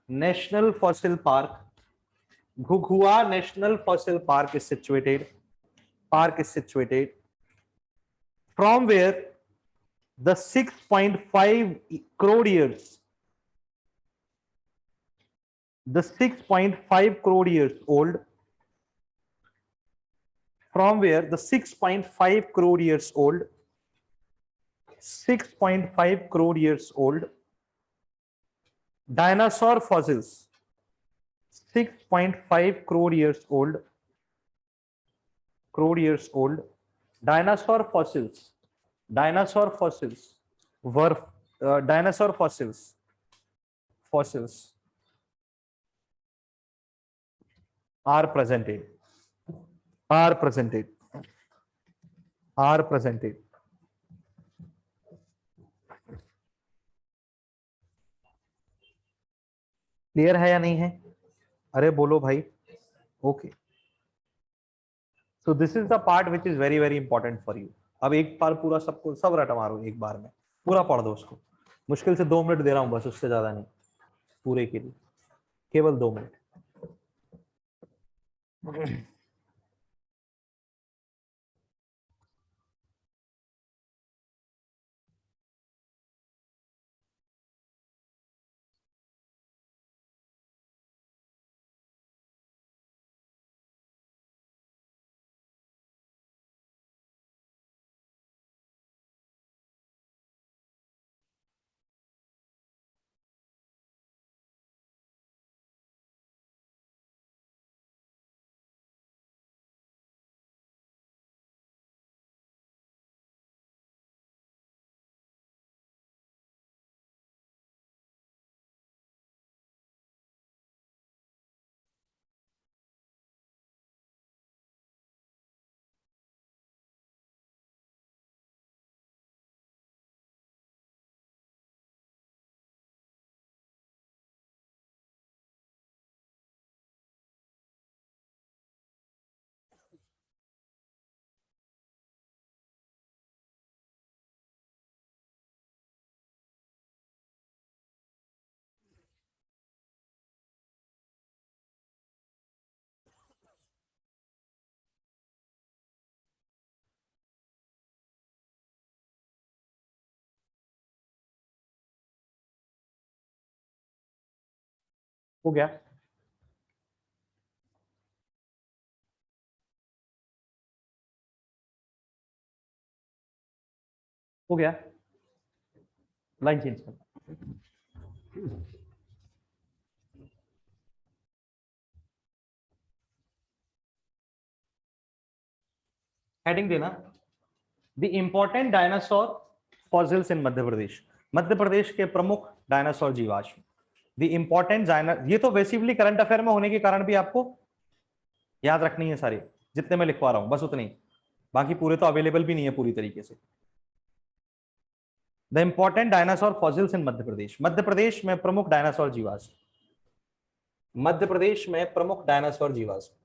S1: national fossil park, Ghughua national fossil park is situated, from where the 6.5 crore years, the 6.5 crore years old, from where the 6.5 crore years old, 6.5 crore years old dinosaur fossils, 6.5 crore years old dinosaur fossils were dinosaur fossils are presented clear है या नहीं है? अरे बोलो भाई। Okay, so this is the part which is very very important for you. अब एक बार पूरा सबको सब रट मारो, एक बार में पूरा पढ़ दो उसको। मुश्किल से 2 मिनट दे रहा हूं बस, उससे ज्यादा नहीं, पूरे के लिए केवल 2 मिनट। हो गया? हो गया? लाइन चेंज करना। हेडिंग देना, द इंपॉर्टेंट डायनासोर फॉसिल्स इन मध्य प्रदेश। मध्य प्रदेश के प्रमुख डायनासोर जीवाश्म। द इंपॉर्टेंट ये तो बेसिकली करंट अफेयर में होने के कारण भी आपको याद रखनी है सारी, जितने मैं लिखवा रहा हूं बस उतने ही, बाकी पूरे तो अवेलेबल भी नहीं है पूरी तरीके से। द इंपॉर्टेंट डायनासोर फॉसिल्स इन मध्य प्रदेश। मध्य प्रदेश में प्रमुख डायनासोर जीवाश्म। मध्य प्रदेश में प्रमुख डायनासोर जीवाश्म।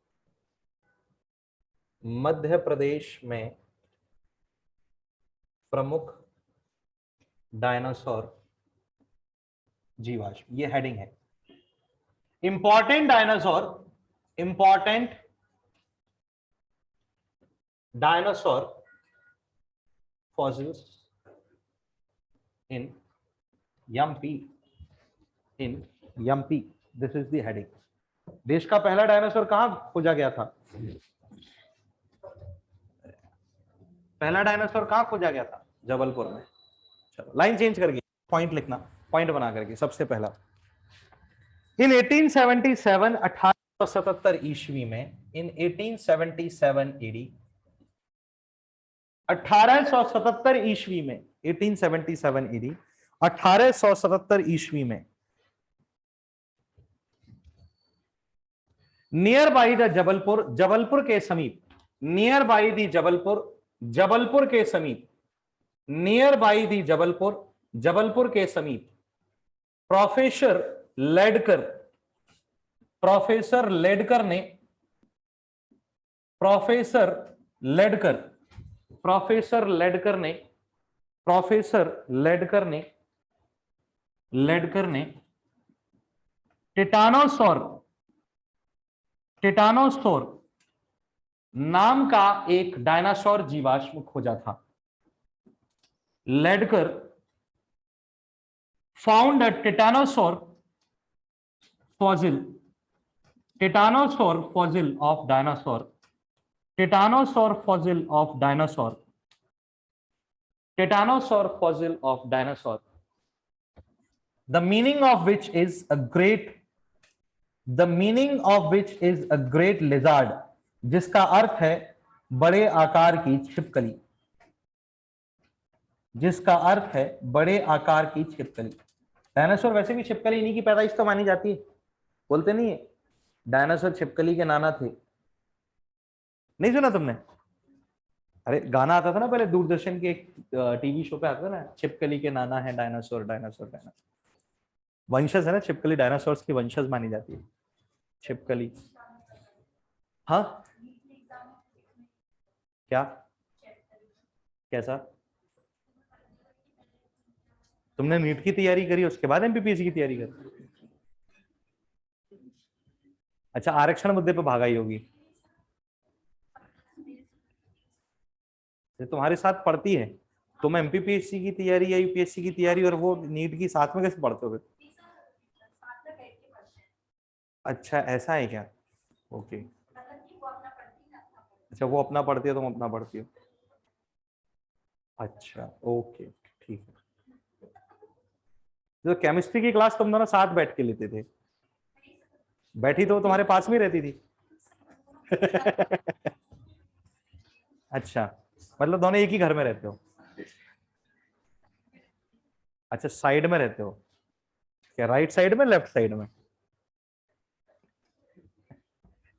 S1: मध्य प्रदेश में प्रमुख डायनासोर जीवाश्म, ये हेडिंग है। Important dinosaur, important dinosaur fossils in MP, in MP, this is the heading. देश का पहला डायनासोर कहां खोजा गया था? पहला डायनासोर कहां खोजा गया था? जबलपुर में। चलो लाइन चेंज करके पॉइंट लिखना, पॉइंट बना करके। सबसे पहला, इन 1877 1877 ईस्वी में, इन 1877 एडी, 1877 ईस्वी में, 1877 एडी, 1877 ईस्वी में, near by the Jabalpur, Jabalpur के समीप, near by the Jabalpur, Jabalpur के समीप, near by the Jabalpur, Jabalpur के समीप, प्रोफेसर लेडकर, प्रोफेसर लेडकर ने, प्रोफेसर लेडकर, प्रोफेसर लेडकर ने, प्रोफेसर लेडकर ने, लेडकर ने टिटानोसोर, टिटानोसोर नाम का एक डायनासोर जीवाश्म खोजा था। Lydekker found a titanosaur fossil, titanosaur fossil of dinosaur, titanosaur fossil of dinosaur, titanosaur fossil of dinosaur, the meaning of which is a great, the meaning of which is a great lizard, जिसका अर्थ है बड़े आकार की छिपकली, जिसका अर्थ है बड़े आकार की छिपकली। डायनासोर वैसे भी छिपकली इन्हीं की पैदाइश तो मानी जाती है, बोलते नहीं है डायनासोर छिपकली के नाना थे। नहीं सुना तुमने? अरे गाना आता था ना पहले, दूरदर्शन के एक टीवी शो पे आता था ना, छिपकली के नाना है डायनासोर, डायनासोर डायनासोर, वंशज है ना छिपकली, डायनासोर की वंशज मानी जाती है छिपकली। हाँ क्या? कैसा? तुमने नीट की तैयारी करी उसके बाद एमपीपीएससी की तैयारी करी? अच्छा, आरक्षण मुद्दे पे भागाई होगी। ये तुम्हारे साथ पढ़ती है, तुम एमपीपीएससी की तैयारी या यूपीएससी की तैयारी और वो नीट की साथ में कैसे पढ़ते हो? अच्छा, ऐसा है क्या? ओके। अच्छा, वो अपना पढ़ती है, तुम अपना पढ़ती हो। अच्छा, ओके, ठीक है। जो केमिस्ट्री की क्लास तुम दोनों साथ बैठ के लेते थे, बैठी तो तुम्हारे पास में रहती थी। अच्छा, मतलब दोनों एक ही घर में रहते हो? अच्छा, साइड में रहते हो क्या? राइट साइड में, लेफ्ट साइड में?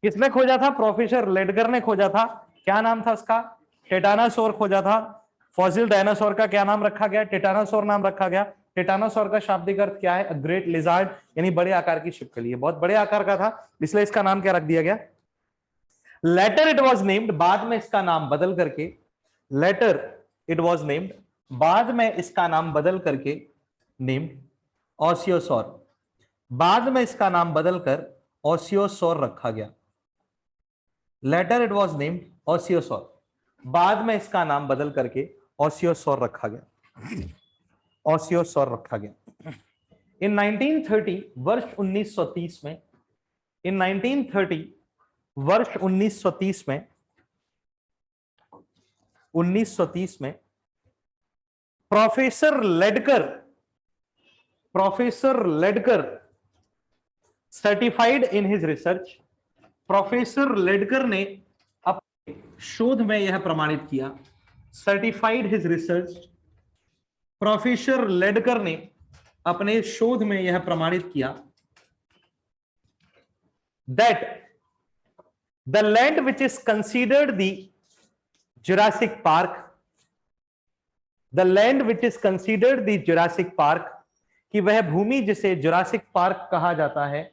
S1: किसने खोजा था? प्रोफेसर लेडगर ने खोजा था। क्या नाम था उसका? टेटानासोर खोजा था। फॉसिल डायनासोर का क्या नाम रखा गया? टेटानासोर नाम रखा गया। टेटानासोर का शाब्दिक अर्थ क्या है? ग्रेट लिजार्ड, यानी बड़े आकार की छिपकली है। बहुत बड़े आकार का था, इसलिए इसका नाम क्या रख दिया गया? लेटर इट वॉज नेम्ड, बाद में इसका नाम बदल करके, लेटर इट वॉज नेम्ड, बाद में इसका नाम बदल करके नेम्ड ओसियोसोर, बाद में इसका नाम बदलकर ओसियोसोर रखा गया। लेटर इट वॉज नेम्ड ओसियोसोर, बाद में इसका नाम बदल करके ओसियोसोर रखा गया, ओसियोसोर रखा गया। इन 1930, वर्ष 1930 में, इन 1930 वर्ष 1930 में, 1930 में professor Lydekker, professor Lydekker certified in his research, professor Lydekker ने अपने शोध में यह प्रमाणित किया, certified his research, professor Lydekker ने अपने शोध में यह प्रमाणित किया that the land which is considered the Jurassic park, the land which is considered the Jurassic park, कि वह भूमि जिसे जुरासिक पार्क कहा जाता है,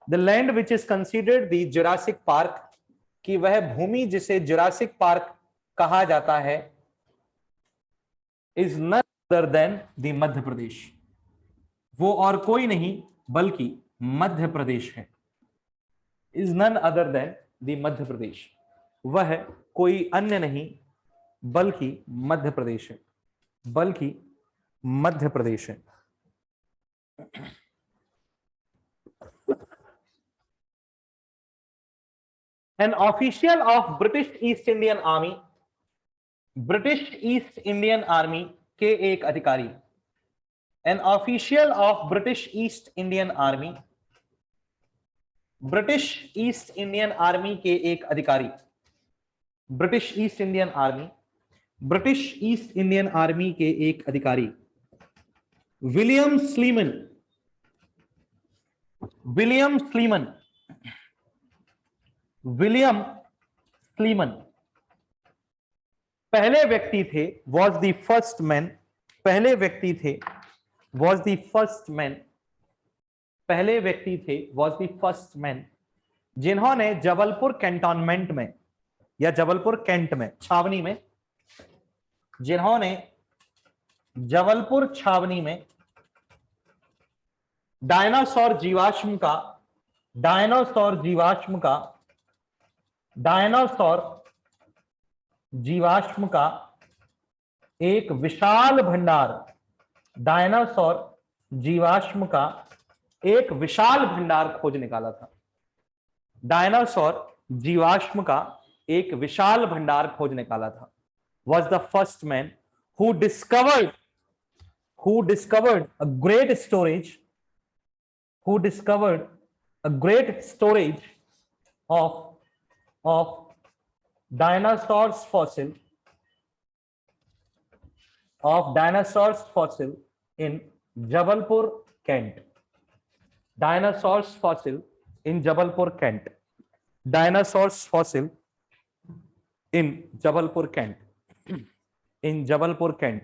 S1: the land which is considered the Jurassic park, कि वह भूमि जिसे जुरासिक पार्क कहा जाता है, is none other than the Madhya Pradesh, वो और कोई नहीं बल्कि मध्य प्रदेश है। Is none other than the Madhya Pradesh, वह कोई अन्य नहीं बल्कि मध्य प्रदेश है, बल्कि मध्य प्रदेश है। An official of British East Indian Army, British east Indian army के एक अधिकारी, an official of British east Indian army, British east Indian army के एक अधिकारी, British east Indian army, British east Indian army के एक अधिकारी, William Sleeman, William Sleeman, William Sleeman पहले व्यक्ति थे, वॉज द फर्स्ट मैन, पहले व्यक्ति थे, वॉज द फर्स्ट मैन, पहले व्यक्ति थे, वॉज द फर्स्ट मैन, जिन्होंने जबलपुर कैंटोनमेंट में या जबलपुर कैंट में, छावनी में, जिन्होंने जबलपुर छावनी में डायनासोर जीवाश्म का, डायनासोर जीवाश्म का, डायनासोर जीवाश्म का एक विशाल भंडार, डायनासोर जीवाश्म का एक विशाल भंडार खोज निकाला था, डायनासोर जीवाश्म का एक विशाल भंडार खोज निकाला था, was the first man who discovered a great storage, who discovered a great storage of dinosaurs fossil, of dinosaurs fossil in Jabalpur, Kent. Dinosaurs fossil in Jabalpur, Kent. Dinosaurs fossil in Jabalpur, Kent. In Jabalpur, Kent.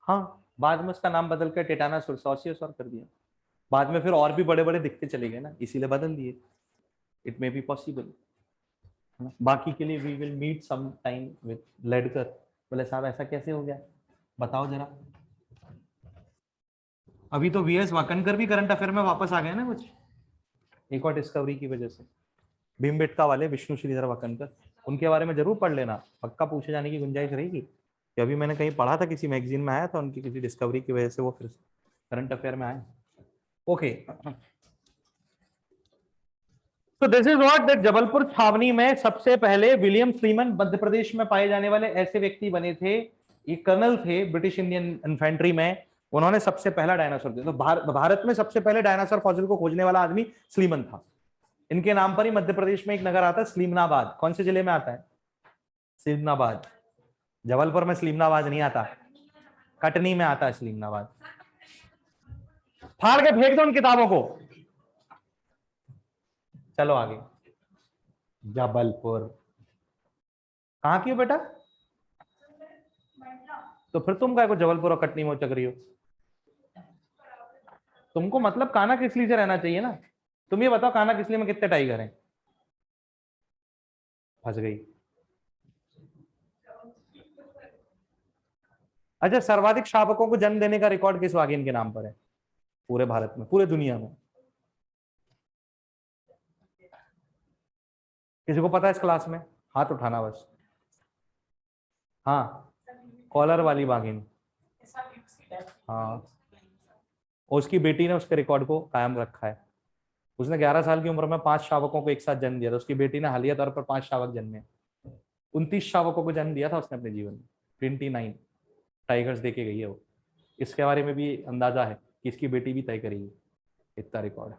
S1: हाँ, बाद में उसका नाम बदल कर टेटानासोर कर दिया। बाद में फिर और भी बड़े बड़े दिखते चले गए ना, इसीलिए बदल दिए। It may be possible. बाकी के लिए we will meet some time with Lydekker. बोले साहब ऐसा कैसे हो गया, बताओ जरा। अभी तो वीएस वाकनकर भी करंट अफेयर में वापस आ गए ना कुछ, एक और डिस्कवरी की वजह से। भीमबेटका वाले विष्णु श्रीधर वाकनकर, उनके बारे में जरूर पढ़ लेना, पक्का पूछे जाने की गुंजाइश रहेगी। कि अभी मैंने कहीं पढ़ा था, किसी मैगजीन में आया था, उनकी किसी डिस्कवरी की वजह से वो फिर करंट अफेयर में आए। ओके, तो this is what that Jabalpur छावनी में सबसे पहले विलियम स्लीमन मध्य प्रदेश में पाए जाने वाले ऐसे व्यक्ति बने थे। ये कर्नल थे ब्रिटिश इंडियन इन्फेंट्री में, उन्होंने सबसे पहला डायनासोर दिया। तो भारत में सबसे पहले डायनासोर फॉसिल को खोजने वाला आदमी स्लीमन था। इनके नाम पर ही मध्य प्रदेश में एक नगर आता है स्लीमनाबाद। कौन से जिले में आता है? स्लीमनाबाद। जबलपुर में स्लीमनाबाद नहीं आता, कटनी में आता है स्लीमनाबाद। फाड़ के फेंक दो उन किताबों को। चलो आगे। जबलपुर कहाँ की हो बेटा? तो फिर तुम क्या को जबलपुर और कटनी में उचक रही हो? तुमको मतलब कान्हा किसली से रहना चाहिए ना। तुम ये बताओ कान्हा किसली में कितने टाइगर हैं? फंस गई। अच्छा, सर्वाधिक शावकों को जन्म देने का रिकॉर्ड किस वागिन के नाम पर है पूरे भारत में, पूरे दुनिया में? किसी को पता है इस क्लास में? हाथ उठाना बस। हाँ, कॉलर वाली बाघिन। हाँ, उसकी बेटी ने उसके रिकॉर्ड को कायम रखा है। उसने 11 साल की उम्र में 5 शावकों को एक साथ जन्म दिया था। उसकी बेटी ने हालिया तौर पर 5 शावक जन्मे। 29 शावकों को जन्म दिया था उसने अपने जीवन में। 29 टाइगर्स देके गई है वो। इसके बारे में भी अंदाजा है कि इसकी बेटी भी तय करेगी इतना रिकॉर्ड।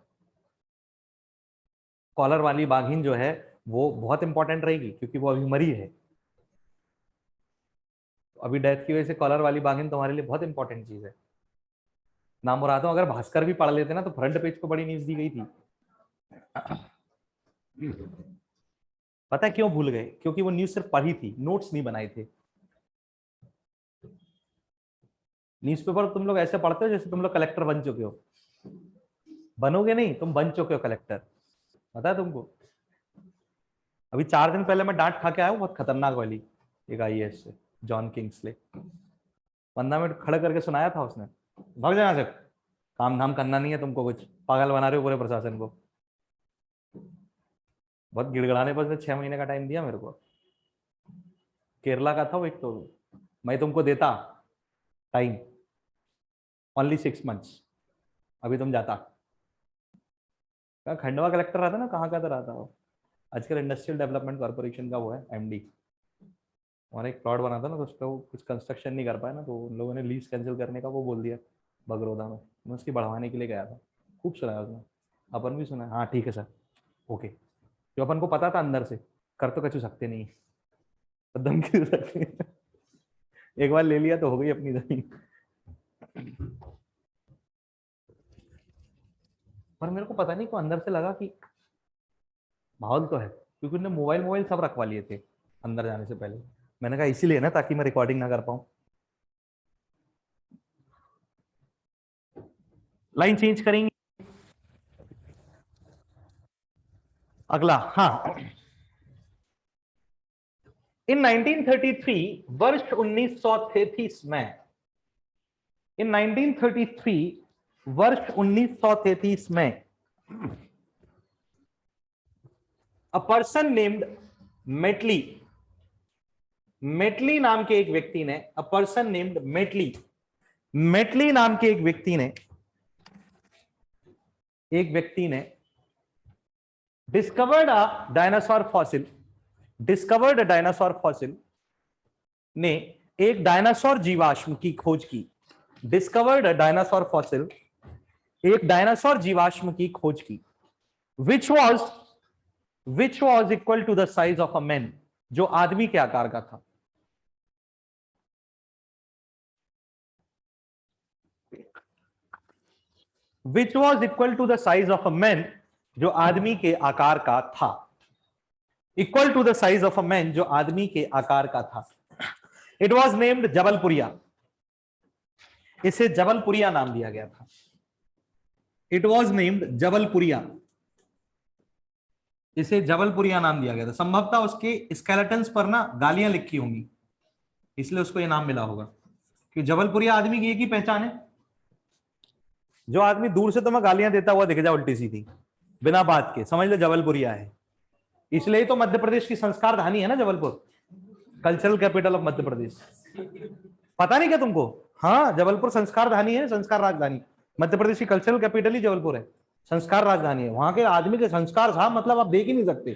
S1: कॉलर वाली बाघिन जो है वो बहुत इंपॉर्टेंट रहेगी क्योंकि वो अभी मरी है। अभी डेथ की वजह से कॉलर वाली बाघिन तुम्हारे लिए बहुत इंपॉर्टेंट चीज है। नाम मुराद अगर भास्कर भी पढ़ लेते ना तो फ्रंट पेज को बड़ी न्यूज दी गई थी। पता है क्यों भूल गए? क्योंकि वो न्यूज सिर्फ पढ़ी थी, नोट्स नहीं बनाए थे। न्यूज़पेपर तुम लोग ऐसे पढ़ते हो जैसे तुम लोग कलेक्टर बन चुके हो। बनोगे नहीं, तुम बन चुके हो कलेक्टर, पता है तुमको। अभी 4 दिन पहले मैं डांट खा के आया हूँ बहुत खतरनाक वाली, एक आईएएस से, जॉन किंग्सले। 15 मिनट खड़े करके सुनाया था उसने। भाग जाना से, काम धाम करना नहीं है तुमको, कुछ पागल बना रहे हो पूरे प्रशासन को। बहुत गिड़गड़ाने पर 6 महीने का टाइम दिया मेरे को। केरला का था वो एक, तो मैं तुमको देता टाइम ओनली 6 मंथ्स, अभी तुम जाता। खंडवा कलेक्टर रहा था ना, कहाँ का तो रहा था वो, आजकल इंडस्ट्रियल डेवलपमेंट कॉर्पोरेशन का वो है एमडी। और एक प्लॉट बना था ना, तो उसका वो कुछ कंस्ट्रक्शन नहीं कर पाया ना, तो उन लोगों ने लीज कैंसिल करने का वो बोल दिया बगरौदा में। मैं उसकी बढ़वाने के लिए गया था, खूब सुना उसने, अपन भी सुना। हाँ ठीक है सर, ओके। जो अपन को पता था अंदर से कर तो कछु सकते नहीं, तो धमकी दे सकते। एक बार ले लिया तो हो गई अपनी जमीन। पर मेरे को पता नहीं को अंदर से लगा कि माहौल तो है, क्योंकि उन्होंने मोबाइल मोबाइल सब रखवा लिए थे अंदर जाने से पहले। मैंने कहा इसीलिए ना, ताकि मैं रिकॉर्डिंग ना कर पाऊं। लाइन चेंज करेंगे अगला। हाँ, इन 1933 वर्ष 1933 में, इन 1933 वर्ष 1933 में अ पर्सन नेम्ड मेटली, मेटली नाम के एक व्यक्ति ने, अ पर्सन नेम्ड मेटली, मेटली नाम के एक व्यक्ति ने, discovered a dinosaur fossil, discovered a dinosaur fossil, ने एक डायनासोर जीवाश्म की खोज की। डिस्कवर्ड अ डायनासोर फॉसिल, एक डायनासोर जीवाश्म की खोज की। Which was equal to the size of a man, जो आदमी के आकार का था। Which was equal to the size of a man, जो आदमी के आकार का था। Equal to the size of a man, जो आदमी के आकार का था। इट वॉज नेम्ड जबलपुरिया, इसे जबलपुरिया नाम दिया गया था। इट वॉज नेम्ड जबलपुरिया, इसे जबलपुरिया नाम दिया गया था। संभवतः उसके स्केलेटन्स पर ना गालियां लिखी होंगी, इसलिए उसको ये नाम मिला होगा। कि जबलपुरिया आदमी की एक ही पहचान है, जो आदमी दूर से तुम्हें गालियां देता हुआ दिख जाए उल्टी सीधी बिना बात के, समझ लो जबलपुरिया है। इसलिए तो मध्य प्रदेश की संस्कार धानी है ना Jabalpur, cultural capital of Madhya प्रदेश। पता नहीं क्या तुमको? हाँ, जबलपुर संस्कार धानी है, संस्कार राजधानी। मध्य प्रदेश की कल्चरल कैपिटल ही जबलपुर है, संस्कार राजधानी है। वहां के आदमी के संस्कार साहब मतलब आप देख ही नहीं सकते।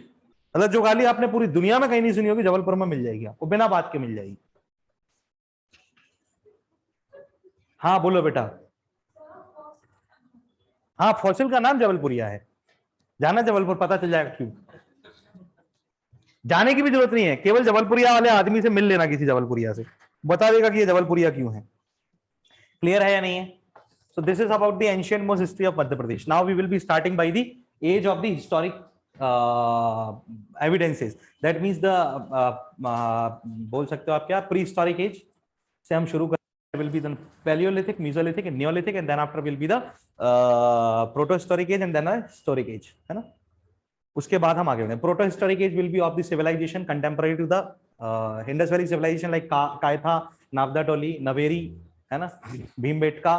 S1: मतलब जो गाली आपने पूरी दुनिया में कहीं नहीं सुनी होगी, जबलपुर में मिल जाएगी आपको, बिना बात के मिल जाएगी। हाँ बोलो बेटा। हाँ, फॉसिल का नाम जबलपुरिया है। जाना जबलपुर, पता चल जाएगा क्यों। जाने की भी जरूरत नहीं है, केवल जबलपुरिया वाले आदमी से मिल लेना, किसी जबलपुरिया से बता देगा कि ये जबलपुरिया क्यों है। क्लियर है या नहीं है? So this is about the ancient most history of Madhya Pradesh. Now we will be starting by the age of the historic evidences. That means the बोल सकते हो आप क्या, prehistoric age से हम शुरू करें। Will be the Paleolithic, Mesolithic, and Neolithic, and then after will be the protohistoric age and then a historic age, है ना? उसके बाद हम आगे बढ़े। Protohistoric age will be of the civilization contemporary to the Indus Valley civilization like Kayatha, नावदाटोली, नवेरी, है ना, Bhimbetka,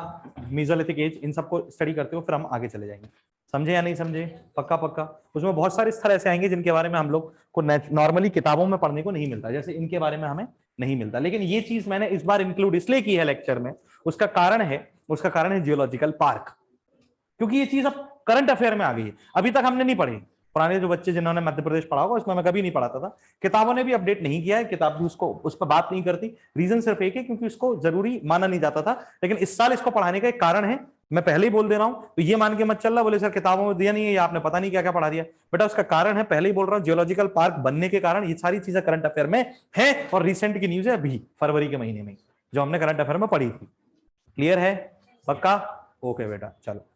S1: mesolithic as, इन सबको स्टडी करते हो फिर हम आगे चले जाएंगे। समझे या नहीं समझे? पक्का पक्का। उसमें बहुत सारे स्थल ऐसे आएंगे जिनके बारे में हम लोग को नॉर्मली किताबों में पढ़ने को नहीं मिलता, जैसे इनके बारे में हमें नहीं मिलता। लेकिन ये चीज मैंने इस बार इंक्लूड इसलिए की है लेक्चर में, उसका कारण है जियोलॉजिकल पार्क, क्योंकि ये चीज अब करंट अफेयर में आ गई है। अभी तक हमने नहीं पढ़ी, पुराने जो बच्चे जिन्होंने मध्य प्रदेश पढ़ा होगा उसमें मैं कभी नहीं पढ़ाता था, किताबों ने भी अपडेट नहीं किया है, किताब भी उसको उस पर बात नहीं करती। रीजन सिर्फ एक है, क्योंकि उसको जरूरी माना नहीं जाता था। लेकिन इस साल इसको पढ़ाने का एक कारण है, मैं पहले ही बोल दे रहा हूं, तो ये मान के मत चल रहा बोले सर किताबों में दिया नहीं है या आपने पता नहीं क्या क्या पढ़ा दिया। बेटा उसका कारण है, पहले ही बोल रहा हूँ, जियोलॉजिकल पार्क बनने के कारण ये सारी चीजें करंट अफेयर में है। और रिसेंट की न्यूज है अभी फरवरी के महीने में जो हमने करंट अफेयर में पढ़ी थी। क्लियर है? पक्का? ओके बेटा, चलो।